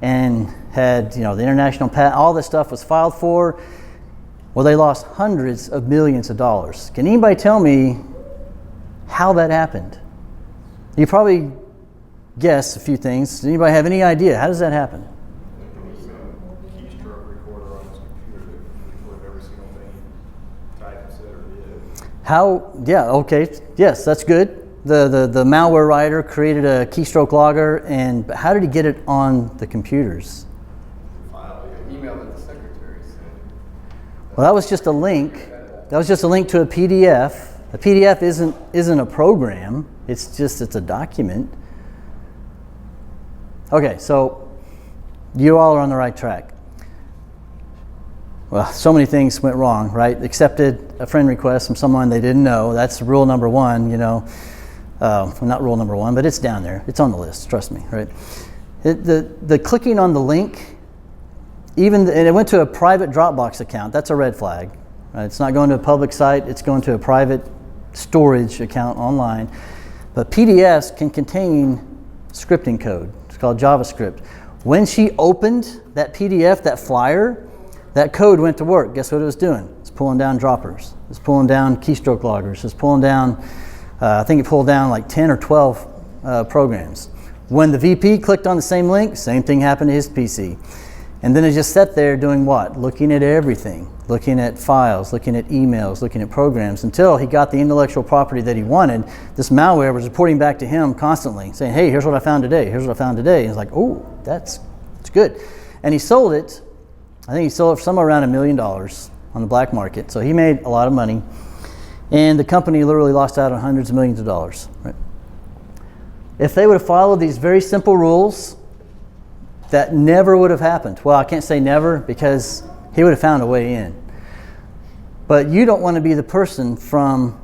and had, the international patent, all this stuff was filed for. Well, they lost hundreds of millions of dollars. Can anybody tell me how that happened? You probably guess a few things. Does anybody have any idea? How does that happen? Keystroke recorder on his computer that record every single thing he typed, said, or did. How? Yeah. Okay. Yes, that's good. The malware writer created a keystroke logger, and how did he get it on the computers? Email that the secretary sent. Well, that was just a link. That was just a link to a PDF. A PDF isn't a program. It's a document. Okay, so you all are on the right track. Well, so many things went wrong, right? Accepted a friend request from someone they didn't know. That's rule number one, not rule number one, but it's down there. It's on the list, trust me, right? The clicking on the link, and it went to a private Dropbox account. That's a red flag. Right? It's not going to a public site. It's going to a private storage account online. But PDFs can contain scripting code. It's called JavaScript. When she opened that PDF, that flyer, that code went to work. Guess what it was doing? It's pulling down droppers. It's pulling down keystroke loggers. It's pulling down, I think it pulled down like 10 or 12 programs. When the VP clicked on the same link, same thing happened to his PC. And then it just sat there doing what? Looking at everything. Looking at files, looking at emails, looking at programs, until he got the intellectual property that he wanted. This malware was reporting back to him constantly, saying, hey, here's what I found today, here's what I found today. And he's like, oh, that's good. And he sold it, I think he sold it for somewhere around $1 million on the black market. So he made a lot of money. And the company literally lost out on hundreds of millions of dollars. Right? If they would have followed these very simple rules, that never would have happened. Well, I can't say never because he would have found a way in. But you don't want to be the person from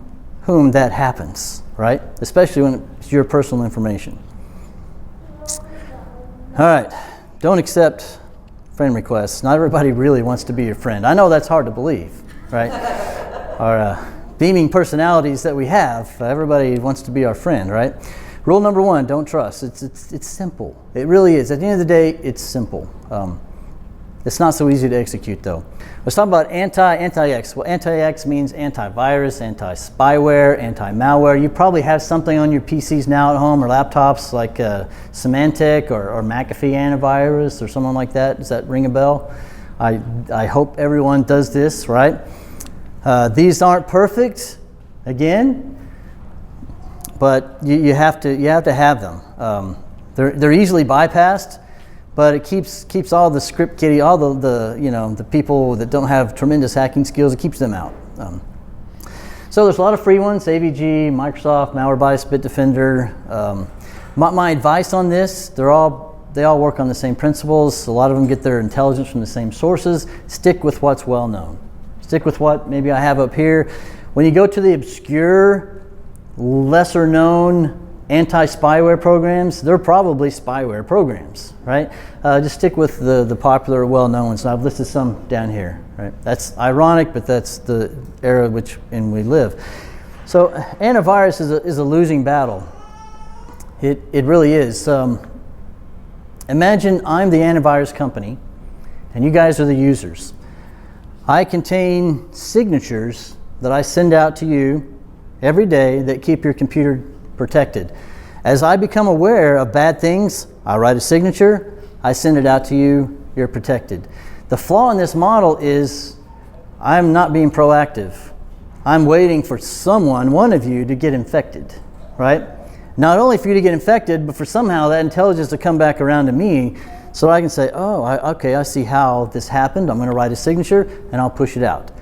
whom that happens, right? Especially when it's your personal information. All right, don't accept friend requests. Not everybody really wants to be your friend. I know that's hard to believe, right? Our beaming personalities that we have, everybody wants to be our friend, right? Rule number one, don't trust. It's simple. It really is. At the end of the day, it's simple. It's not so easy to execute, though. Let's talk about anti-X. Well, anti-X means antivirus, anti-spyware, anti-malware. You probably have something on your PCs now at home or laptops like Symantec or McAfee antivirus or someone like that. Does that ring a bell? I hope everyone does this, right? These aren't perfect, again, but you have to have them. They're easily bypassed, but it keeps all the script kiddie, all the people that don't have tremendous hacking skills, it keeps them out. So there's a lot of free ones: AVG, Microsoft, Malwarebytes, Bitdefender. My advice on this: they all work on the same principles. A lot of them get their intelligence from the same sources. Stick with what's well known. Stick with what maybe I have up here. When you go to the obscure, lesser known anti-spyware programs, they're probably spyware programs, right? Just stick with the popular, well-known ones. I've listed some down here, right? That's ironic, but that's the era in we live. So antivirus is a losing battle. It really is. Imagine I'm the antivirus company, and you guys are the users. I contain signatures that I send out to you every day that keep your computer protected. As I become aware of bad things, I write a signature, I send it out to you, you're protected. The flaw in this model is I'm not being proactive. I'm waiting for one of you, to get infected, right? Not only for you to get infected, but for somehow that intelligence to come back around to me So I can say, oh, okay, I see how this happened. I'm going to write a signature and I'll push it out.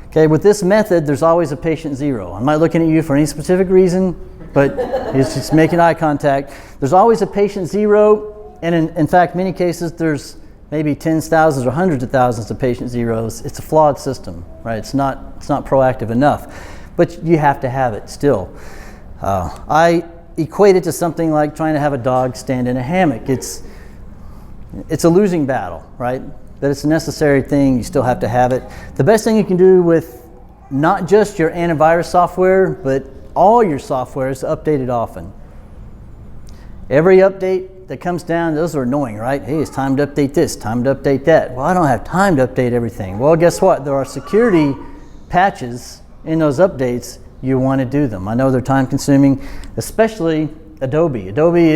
Okay, with this method, there's always a patient zero. I'm not looking at you for any specific reason, but it's just making eye contact. There's always a patient zero, and in fact, many cases, there's maybe tens, thousands, or hundreds of thousands of patient zeros. It's a flawed system, right? It's not proactive enough, but you have to have it still. I equate it to something like trying to have a dog stand in a hammock. It's a losing battle, right? But it's a necessary thing. You still have to have it. The best thing you can do with not just your antivirus software, but all your software is to update it often. Every update that comes down, those are annoying, right? Hey, it's time to update this, time to update that. Well, I don't have time to update everything. Well, guess what? There are security patches in those updates. You want to do them. I know they're time consuming, especially Adobe. Adobe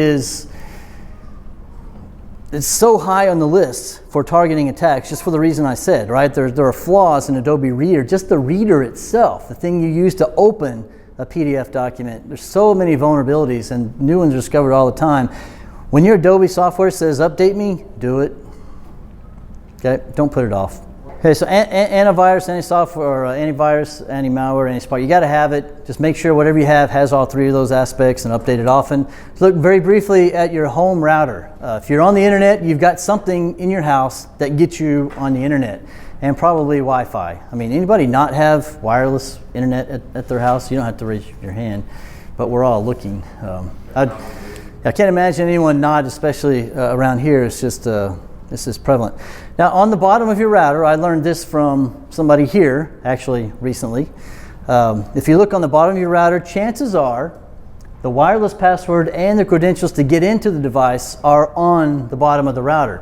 it's so high on the list for targeting attacks, just for the reason I said, right? There are flaws in Adobe Reader, just the reader itself, the thing you use to open a PDF document. There's so many vulnerabilities, and new ones are discovered all the time. When your Adobe software says update me, do it. Okay, don't put it off. Okay, so antivirus, anti-software, antivirus, anti-malware, anti-spyware, you got to have it. Just make sure whatever you have has all three of those aspects and update it often. So look very briefly at your home router. If you're on the internet, you've got something in your house that gets you on the internet, and probably Wi-Fi. I mean, anybody not have wireless internet at their house? You don't have to raise your hand, but we're all looking. I can't imagine anyone not, especially around here. It's just this is prevalent. Now, on the bottom of your router, I learned this from somebody here, actually recently. If you look on the bottom of your router, chances are the wireless password and the credentials to get into the device are on the bottom of the router.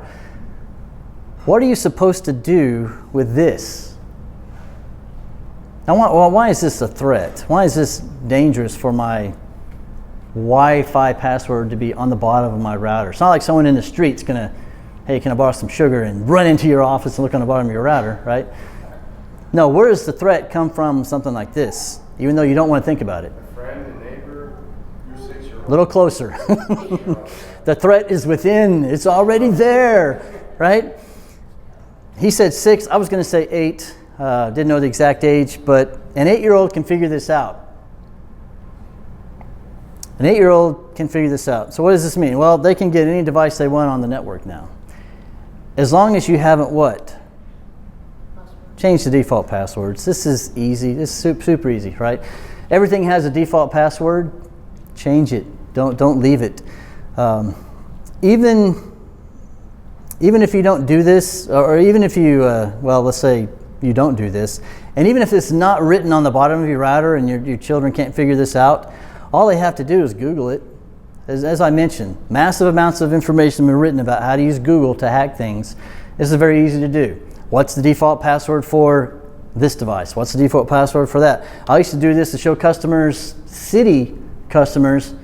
What are you supposed to do with this? Now, why is this a threat? Why is this dangerous for my Wi-Fi password to be on the bottom of my router? It's not like someone in the street's going to, hey, can I borrow some sugar, and run into your office and look on the bottom of your router, right? No, where does the threat come from? Something like this, even though you don't want to think about it. A friend, a neighbor, your 6-year-old. A little closer. The threat is within. It's already there, right? He said 6. I was going to say 8. Didn't know the exact age, but an 8-year-old can figure this out. An 8-year-old can figure this out. So what does this mean? Well, they can get any device they want on the network now. As long as you haven't what? Change the default passwords. This is easy. This is super easy, right? Everything has a default password. Change it. Don't leave it. Even if you don't do this, or even if you, well, let's say you don't do this, and even if it's not written on the bottom of your router and your children can't figure this out, all they have to do is Google it. As I mentioned, massive amounts of information have been written about how to use Google to hack things. This is very easy to do. What's the default password for this device? What's the default password for that? I used to do this to show customers, city customers,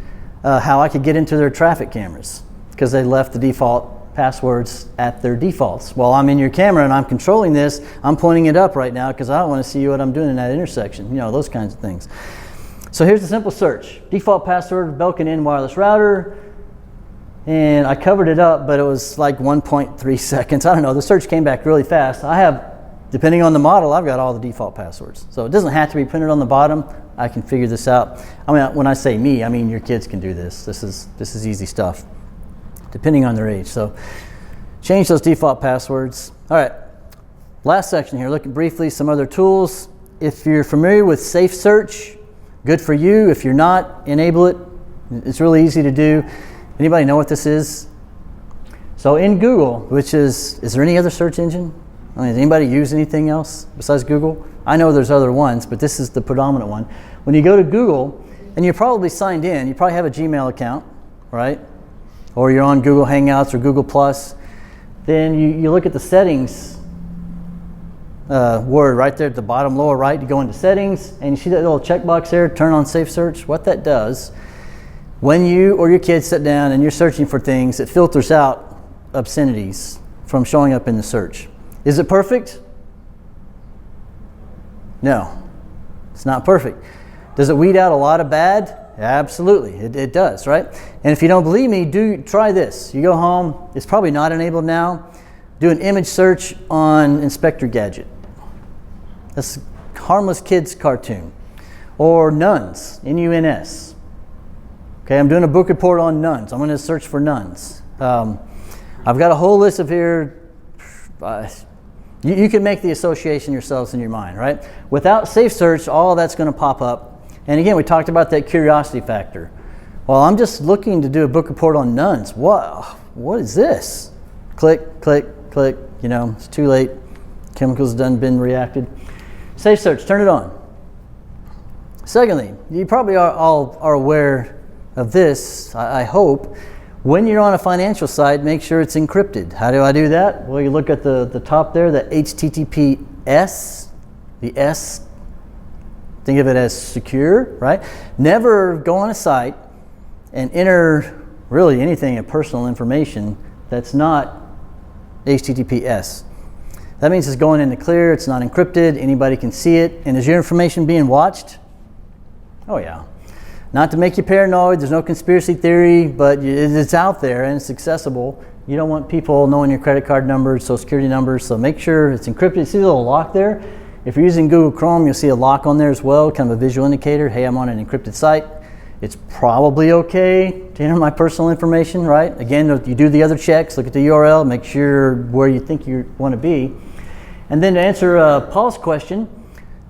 how I could get into their traffic cameras because they left the default passwords at their defaults. Well, I'm in your camera and I'm controlling this. I'm pointing it up right now because I don't want to see what I'm doing in that intersection. You know, those kinds of things. So here's a simple search. Default password, Belkin in wireless router. And I covered it up, but it was like 1.3 seconds. I don't know, the search came back really fast. I have, depending on the model, I've got all the default passwords. So it doesn't have to be printed on the bottom. I can figure this out. I mean, when I say me, I mean your kids can do this. This is easy stuff, depending on their age. So change those default passwords. All right, last section here, look at briefly some other tools. If you're familiar with Safe Search, good for you. If you're not, enable it. It's really easy to do. Anybody know what this is? So in Google, which is there any other search engine? I mean, does anybody use anything else besides Google? I know there's other ones, but this is the predominant one. When you go to Google, and you're probably signed in, you probably have a Gmail account, right? Or you're on Google Hangouts or Google+. Then you look at the settings word right there at the bottom lower right. You go into settings, and you see that little checkbox there, turn on Safe Search. What that does, when you or your kids sit down and you're searching for things, it filters out obscenities from showing up in the search. Is it perfect? No, it's not perfect. Does it weed out a lot of bad? Absolutely, it does, right? And if you don't believe me, try this. You go home, it's probably not enabled now. Do an image search on Inspector Gadget. That's a harmless kids cartoon. Or nuns, N-U-N-S. Okay, I'm doing a book report on nuns. I'm going to search for nuns. I've got a whole list of here. You can make the association yourselves in your mind, right? Without safe search, all that's going to pop up. And again, we talked about that curiosity factor. Well, I'm just looking to do a book report on nuns. What is this? Click, click, click. You know, it's too late. Chemicals done been reacted. Safe search, turn it on. Secondly, you probably all are aware of this, I hope. When you're on a financial site, make sure it's encrypted. How do I do that? Well, you look at the top there, the HTTPS, the S. Think of it as secure, right? Never go on a site and enter really anything of personal information that's not HTTPS. That means it's going into clear, it's not encrypted, anybody can see it. And is your information being watched? Oh yeah. Not to make you paranoid, there's no conspiracy theory, but it's out there and it's accessible. You don't want people knowing your credit card numbers, social security numbers, so make sure it's encrypted. See the little lock there? If you're using Google Chrome, you'll see a lock on there as well, kind of a visual indicator. Hey, I'm on an encrypted site. It's probably okay to enter my personal information, right? Again, you do the other checks, look at the URL, make sure where you think you want to be. And then to answer Paul's question,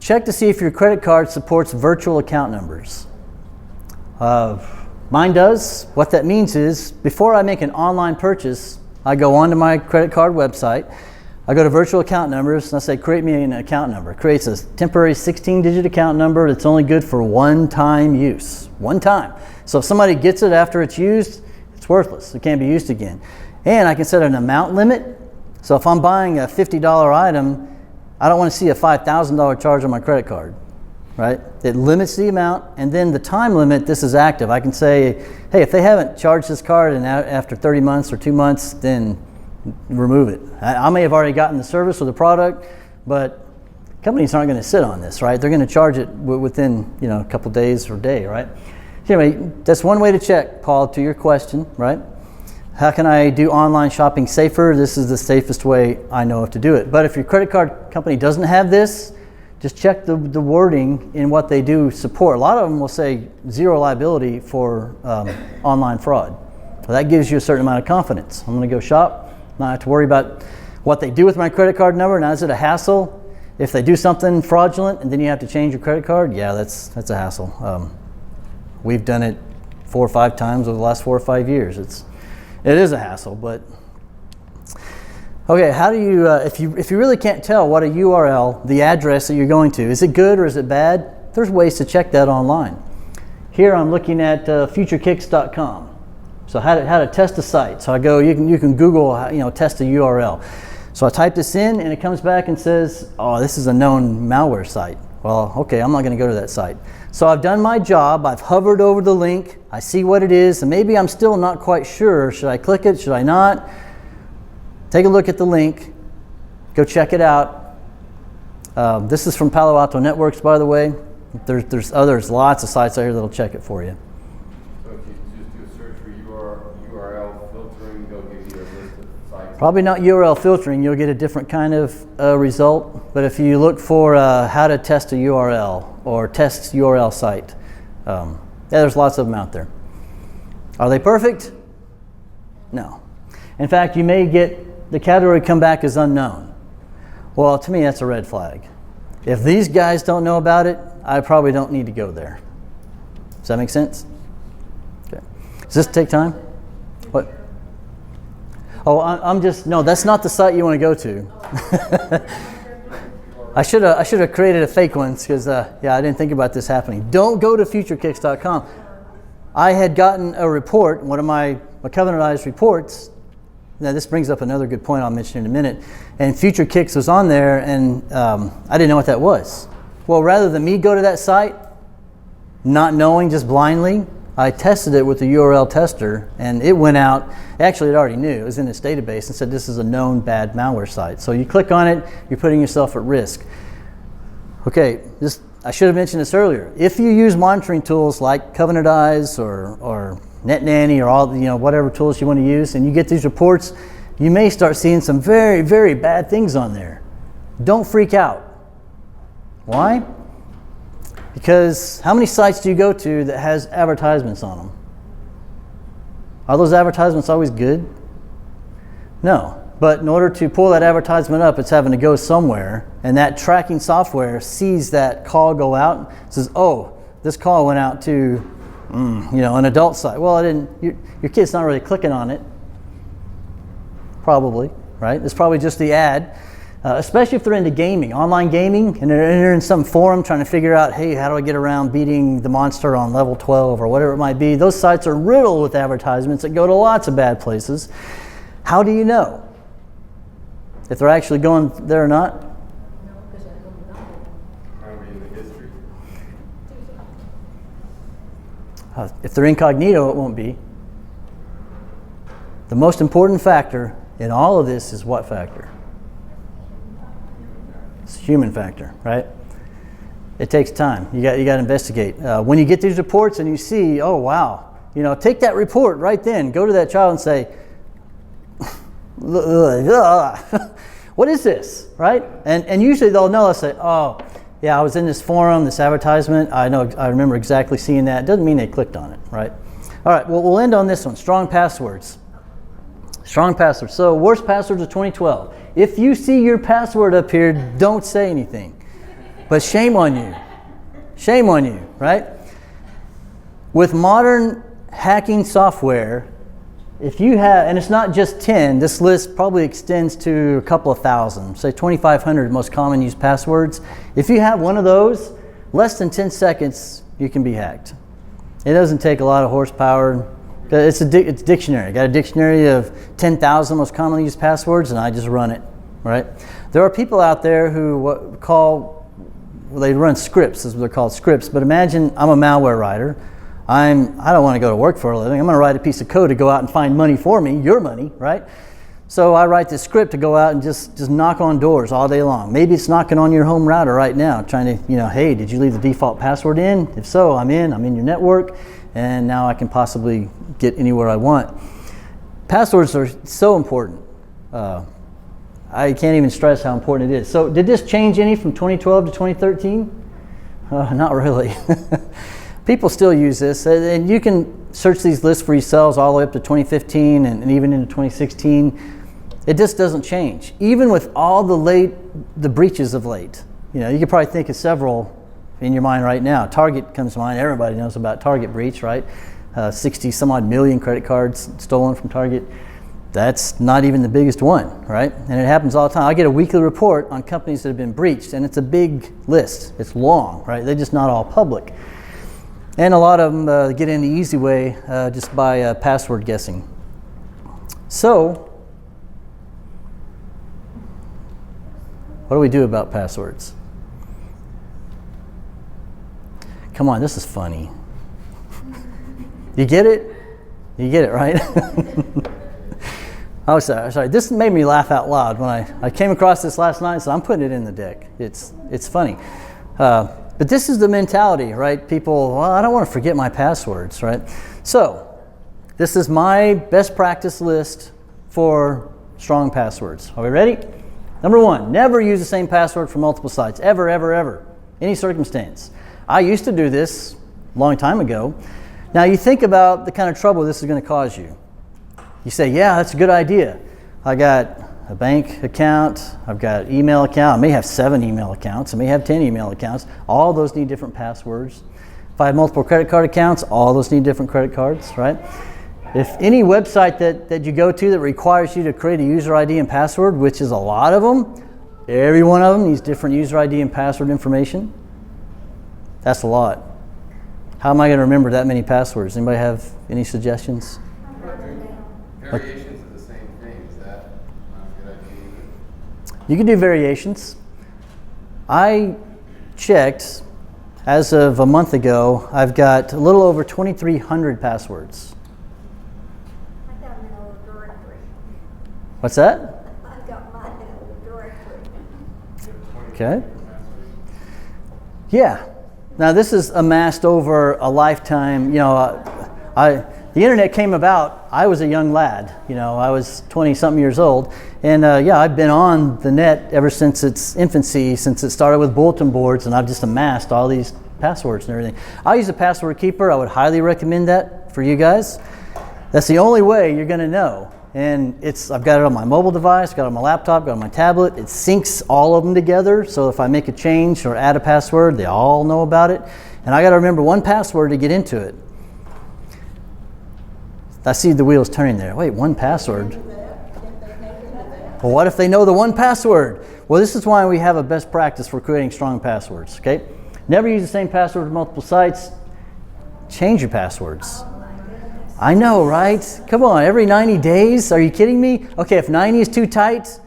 check to see if your credit card supports virtual account numbers. Mine does. What that means is, before I make an online purchase, I go onto my credit card website, I go to virtual account numbers, and I say, create me an account number. It creates a temporary 16-digit account number that's only good for one-time use. One time. So if somebody gets it after it's used, it's worthless. It can't be used again. And I can set an amount limit. So if I'm buying a $50 item, I don't want to see a $5,000 charge on my credit card. Right? It limits the amount, and then the time limit, this is active. I can say, hey, if they haven't charged this card and after 30 months or 2 months, then remove it. I may have already gotten the service or the product, but companies aren't going to sit on this, right? They're going to charge it within, a couple days or a day, right? Anyway, that's one way to check, Paul, to your question, right? How can I do online shopping safer? This is the safest way I know of to do it. But if your credit card company doesn't have this, just check the wording in what they do support. A lot of them will say zero liability for online fraud. So that gives you a certain amount of confidence. I'm going to go shop, not have to worry about what they do with my credit card number. Now, is it a hassle? If they do something fraudulent and then you have to change your credit card, yeah, that's a hassle. We've done it 4 or 5 times over the last 4 or 5 years. It is a hassle, but okay, how do you, if you really can't tell what a URL, the address that you're going to, is it good or is it bad? There's ways to check that online. Here I'm looking at futurekicks.com. So how to test a site. So I go, you can Google, test a URL. So I type this in and it comes back and says, oh, this is a known malware site. Well, okay, I'm not going to go to that site. So I've done my job. I've hovered over the link. I see what it is, and maybe I'm still not quite sure. Should I click it? Should I not? Take a look at the link. Go check it out. This is from Palo Alto Networks, by the way. There's lots of sites out here that'll check it for you. So if you just do a search for URL filtering, they'll give you a list of sites? Probably not URL filtering. You'll get a different kind of result. But if you look for how to test a URL or test URL site, there's lots of them out there. Are they perfect? No. In fact, you may get the category come back as unknown. Well, to me, that's a red flag. If these guys don't know about it, I probably don't need to go there. Does that make sense? Okay. Does this take time? What? Oh, no, that's not the site you want to go to. I should have created a fake one because, I didn't think about this happening. Don't go to futurekicks.com. I had gotten a report, one of my covenantized reports. Now, this brings up another good point I'll mention in a minute. And Future Kicks was on there, and I didn't know what that was. Well, rather than me go to that site, not knowing, just blindly, I tested it with the URL tester, and it went out. Actually, it already knew. It was in its database and said this is a known bad malware site. So you click on it, you're putting yourself at risk. Okay, just I should have mentioned this earlier. If you use monitoring tools like Covenant Eyes or NetNanny or all whatever tools you want to use, and you get these reports, you may start seeing some very, very bad things on there. Don't freak out. Why? Because how many sites do you go to that has advertisements on them? Are those advertisements always good? No. But in order to pull that advertisement up, it's having to go somewhere, and that tracking software sees that call go out, says, "Oh, this call went out to, an adult site." Well, it didn't. Your kid's not really clicking on it. Probably, right? It's probably just the ad, especially if they're into gaming, online gaming, and they're in some forum trying to figure out, hey, how do I get around beating the monster on level 12 or whatever it might be. Those sites are riddled with advertisements that go to lots of bad places. How do you know if they're actually going there or not? No, because I don't know. Are we in the history? If they're incognito, it won't be. The most important factor in all of this is what factor? It's a human factor, right? It takes time. You got to investigate. When you get these reports and you see, oh wow, take that report right then. Go to that child and say, what is this, right? And usually they'll know. They'll say, oh, yeah, I was in this forum, this advertisement. I remember exactly seeing that. Doesn't mean they clicked on it, right? All right, well, we'll end on this one. Strong passwords. Strong passwords. So worst passwords of 2012. If you see your password up here, don't say anything. But shame on you. Shame on you, right? With modern hacking software, if you have, and it's not just 10, this list probably extends to a couple of thousand, say 2,500 most common used passwords. If you have one of those, less than 10 seconds, you can be hacked. It doesn't take a lot of horsepower. It's a dictionary. I got a dictionary of 10,000 most commonly used passwords, and I just run it, right? There are people out there who they run scripts, is what they're called, scripts. But imagine I'm a malware writer. I don't want to go to work for a living. I'm going to write a piece of code to go out and find money for me, your money, right? So I write this script to go out and just knock on doors all day long. Maybe it's knocking on your home router right now, trying to, hey, did you leave the default password in? If so, I'm in your network, and now I can possibly get anywhere I want. Passwords are so important. I can't even stress how important it is. So did this change any from 2012 to 2013? Not really. People still use this, and you can search these lists for yourselves all the way up to 2015 and even into 2016. It just doesn't change. Even with all the breaches of late. You could probably think of several in your mind right now. Target comes to mind. Everybody knows about Target breach, right? 60 some odd million credit cards stolen from Target. That's not even the biggest one, right? And it happens all the time. I get a weekly report on companies that have been breached, and it's a big list. It's long, right? They're just not all public. And a lot of them get in the easy way just by password guessing. So, what do we do about passwords? Come on, this is funny. You get it? You get it, right? Oh, sorry. This made me laugh out loud when I came across this last night, so I'm putting it in the deck. It's funny. But this is the mentality, right? People, well, I don't want to forget my passwords, right? So, this is my best practice list for strong passwords. Are we ready? Number 1, never use the same password for multiple sites. Ever, ever, ever. Any circumstance. I used to do this a long time ago. Now, you think about the kind of trouble this is going to cause you. You say, yeah, that's a good idea. I got a bank account, I've got an email account, I may have 7 email accounts, I may have 10 email accounts. All those need different passwords. If I have multiple credit card accounts, all those need different credit cards, right? If any website that you go to that requires you to create a user ID and password, which is a lot of them, every one of them needs different user ID and password information. That's a lot. How am I going to remember that many passwords? Anybody have any suggestions? Variations of the same thing, is that not a good idea? You can do variations. I checked, as of a month ago, I've got a little over 2,300 passwords. I got an old directory. What's that? I got mine in a directory. Okay. Yeah. Now this is amassed over a lifetime. You know, the internet came about, I was a young lad. You know, I was 20-something years old. And yeah, I've been on the net ever since its infancy, since it started with bulletin boards, and I've just amassed all these passwords and everything. I use a password keeper. I would highly recommend that for you guys. That's the only way you're going to know. And I've got it on my mobile device, got it on my laptop, got it on my tablet. It syncs all of them together, so if I make a change or add a password, they all know about it. And I got to remember one password to get into it. I see the wheels turning there. Wait, one password? Well, what if they know the one password? Well, this is why we have a best practice for creating strong passwords, okay? Never use the same password for multiple sites. Change your passwords. I know, right? Come on, every 90 days? Are you kidding me? Okay, if 90 is too tight,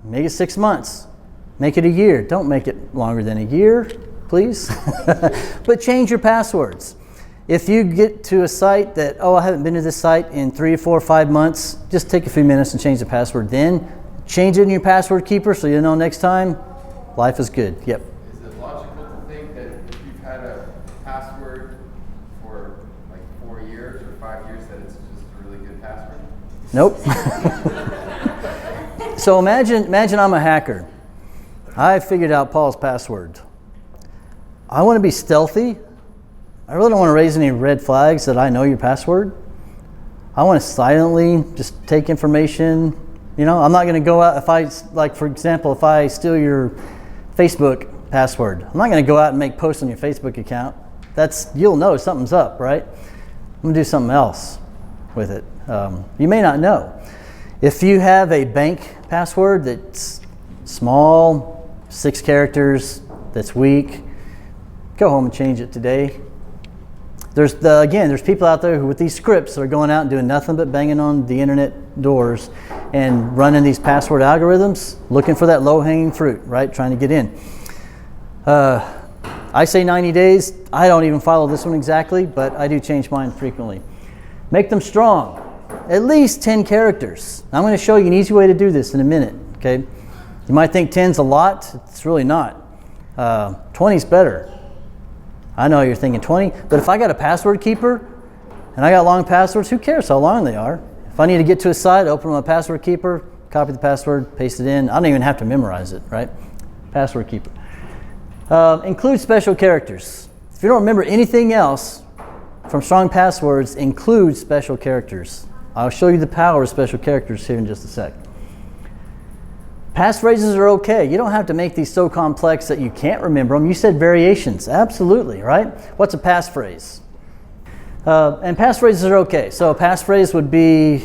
make it 6 months. Make it a year. Don't make it longer than a year, please. But change your passwords. If you get to a site that, oh, I haven't been to this site in 3 or 4 or 5 months, just take a few minutes and change the password. Then change it in your password keeper so you know next time life is good. Yep. Is it logical to think that if you've had a password for like 4 years or 5 years that it's just a really good password? Nope. So imagine I'm a hacker. I figured out Paul's password. I want to be stealthy. I really don't want to raise any red flags that I know your password. I want to silently just take information. You know, I'm not going to go out for example, if I steal your Facebook password, I'm not going to go out and make posts on your Facebook account. You'll know something's up, right? I'm going to do something else with it. You may not know. If you have a bank password that's small, 6 characters, that's weak, go home and change it today. There's people out there who with these scripts are going out and doing nothing but banging on the internet doors and running these password algorithms, looking for that low-hanging fruit, right? Trying to get in. I say 90 days. I don't even follow this one exactly, but I do change mine frequently. Make them strong. At least 10 characters. I'm going to show you an easy way to do this in a minute, okay? You might think 10's a lot. It's really not. 20's better. I know you're thinking 20, but if I got a password keeper and I got long passwords, who cares how long they are? If I need to get to a site, open my password keeper, copy the password, paste it in. I don't even have to memorize it, right? Password keeper. Include special characters. If you don't remember anything else from strong passwords, include special characters. I'll show you the power of special characters here in just a sec. Passphrases are okay. You don't have to make these so complex that you can't remember them. You said variations. Absolutely, right? What's a passphrase? And passphrases are okay. So a passphrase would be,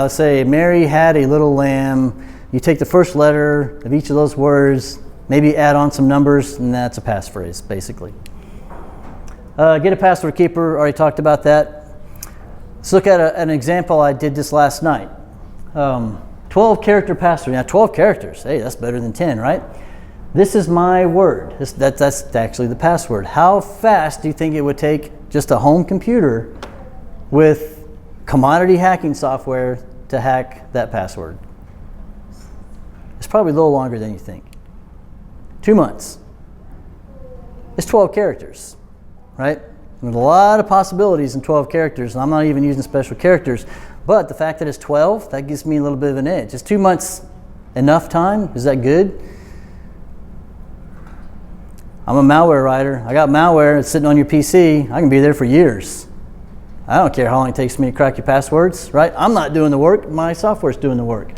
say, Mary had a little lamb. You take the first letter of each of those words, maybe add on some numbers, and that's a passphrase, basically. Get a password keeper. Already talked about that. Let's look at an example. I did this last night. 12-character password. Now, 12 characters. Hey, that's better than 10, right? This is my word. That's actually the password. How fast do you think it would take just a home computer with commodity hacking software to hack that password? It's probably a little longer than you think. 2 months. It's 12 characters, right? There's a lot of possibilities in 12 characters, and I'm not even using special characters. But the fact that it's 12, that gives me a little bit of an edge. Is 2 months enough time? Is that good? I'm a malware writer. I got malware. It's sitting on your PC. I can be there for years. I don't care how long it takes me to crack your passwords, right? I'm not doing the work. My software's doing the work.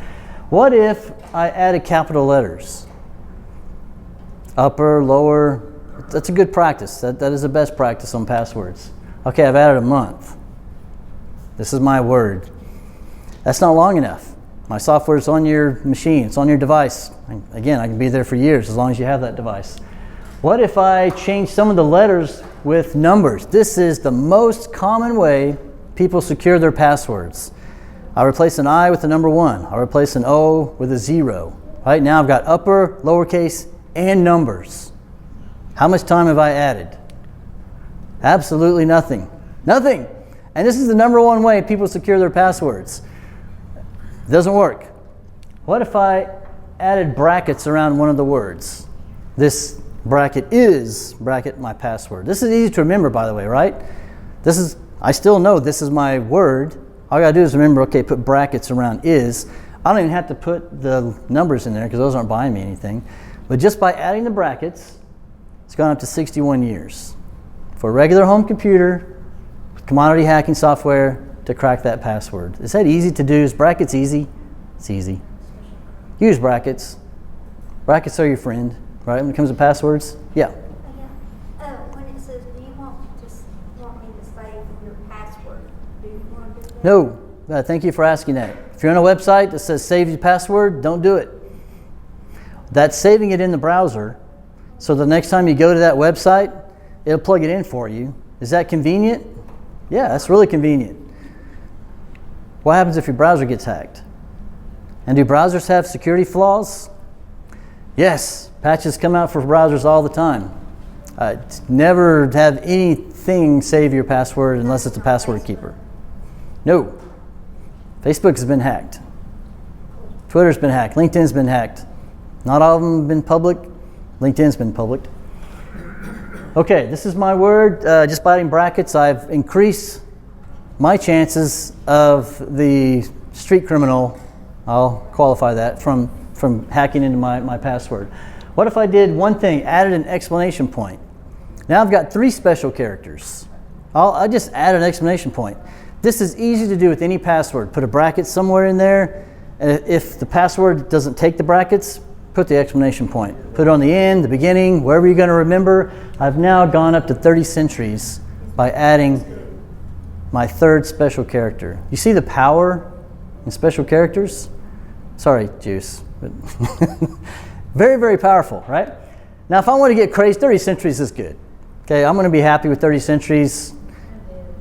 What if I added capital letters? Upper, lower. That's a good practice. That is the best practice on passwords. Okay, I've added a month. This is my word. That's not long enough. My software's on your machine. It's on your device. Again, I can be there for years as long as you have that device. What if I change some of the letters with numbers? This is the most common way people secure their passwords. I replace an I with the number 1. I replace an O with a 0. Right now I've got upper, lowercase, and numbers. How much time have I added? Absolutely nothing. Nothing. And this is the number 1 way people secure their passwords. It doesn't work. What if I added brackets around one of the words? This bracket is bracket my password. This is easy to remember, by the way, right? I still know this is my word. All I gotta do is remember, okay, put brackets around is. I don't even have to put the numbers in there because those aren't buying me anything. But just by adding the brackets, it's gone up to 61 years. For a regular home computer, with commodity hacking software to crack that password. Is that easy to do? Is brackets easy? It's easy. Use brackets. Brackets are your friend, right? When it comes to passwords, yeah. When it says, do you want me to save your password? Do you want to do that? No. Thank you for asking that. If you're on a website that says save your password, don't do it. That's saving it in the browser, so the next time you go to that website, it'll plug it in for you. Is that convenient? Yeah, that's really convenient. What happens if your browser gets hacked? And do browsers have security flaws? Yes, patches come out for browsers all the time. Never have anything save your password unless it's a password keeper. No. Facebook has been hacked. Twitter's been hacked. LinkedIn's been hacked. Not all of them have been public. LinkedIn's been public. Okay, this is my word. Just by adding brackets, I've increased my chances of the street criminal, I'll qualify that, from hacking into my password. What if I did one thing, added an exclamation point? Now I've got 3 special characters. I'll just add an exclamation point. This is easy to do with any password. Put a bracket somewhere in there. If the password doesn't take the brackets, put the exclamation point. Put it on the end, the beginning, wherever you're going to remember. I've now gone up to 30 centuries by adding my 3rd special character. You see the power in special characters? Sorry, Juice. But very, very powerful, right? Now, if I want to get crazy, 30 centuries is good. Okay, I'm going to be happy with 30 centuries.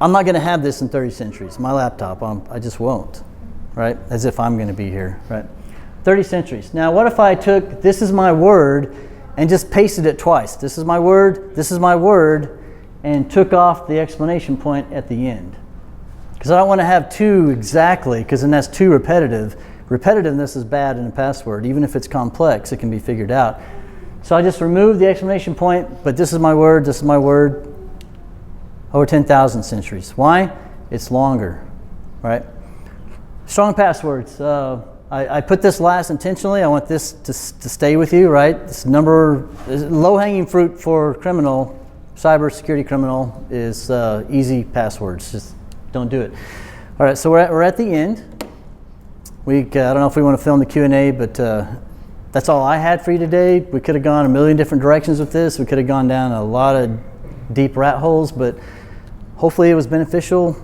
I'm not going to have this in 30 centuries. My laptop, I just won't, right? As if I'm going to be here, right? 30 centuries. Now, what if I took this is my word and just pasted it twice? This is my word, and took off the exclamation point at the end. Because I don't want to have 2 exactly, because then that's too repetitive. Repetitiveness is bad in a password. Even if it's complex, it can be figured out. So I just removed the exclamation point, but this is my word, over 10,000 centuries. Why? It's longer, right? Strong passwords. I put this last intentionally. I want this to stay with you, right? This low-hanging fruit for cyber security criminal is easy passwords. Just don't do it. All right, so we're at the end. I don't know if we want to film the Q&A, but that's all I had for you today. We could have gone a million different directions with this. We could have gone down a lot of deep rat holes, but hopefully it was beneficial.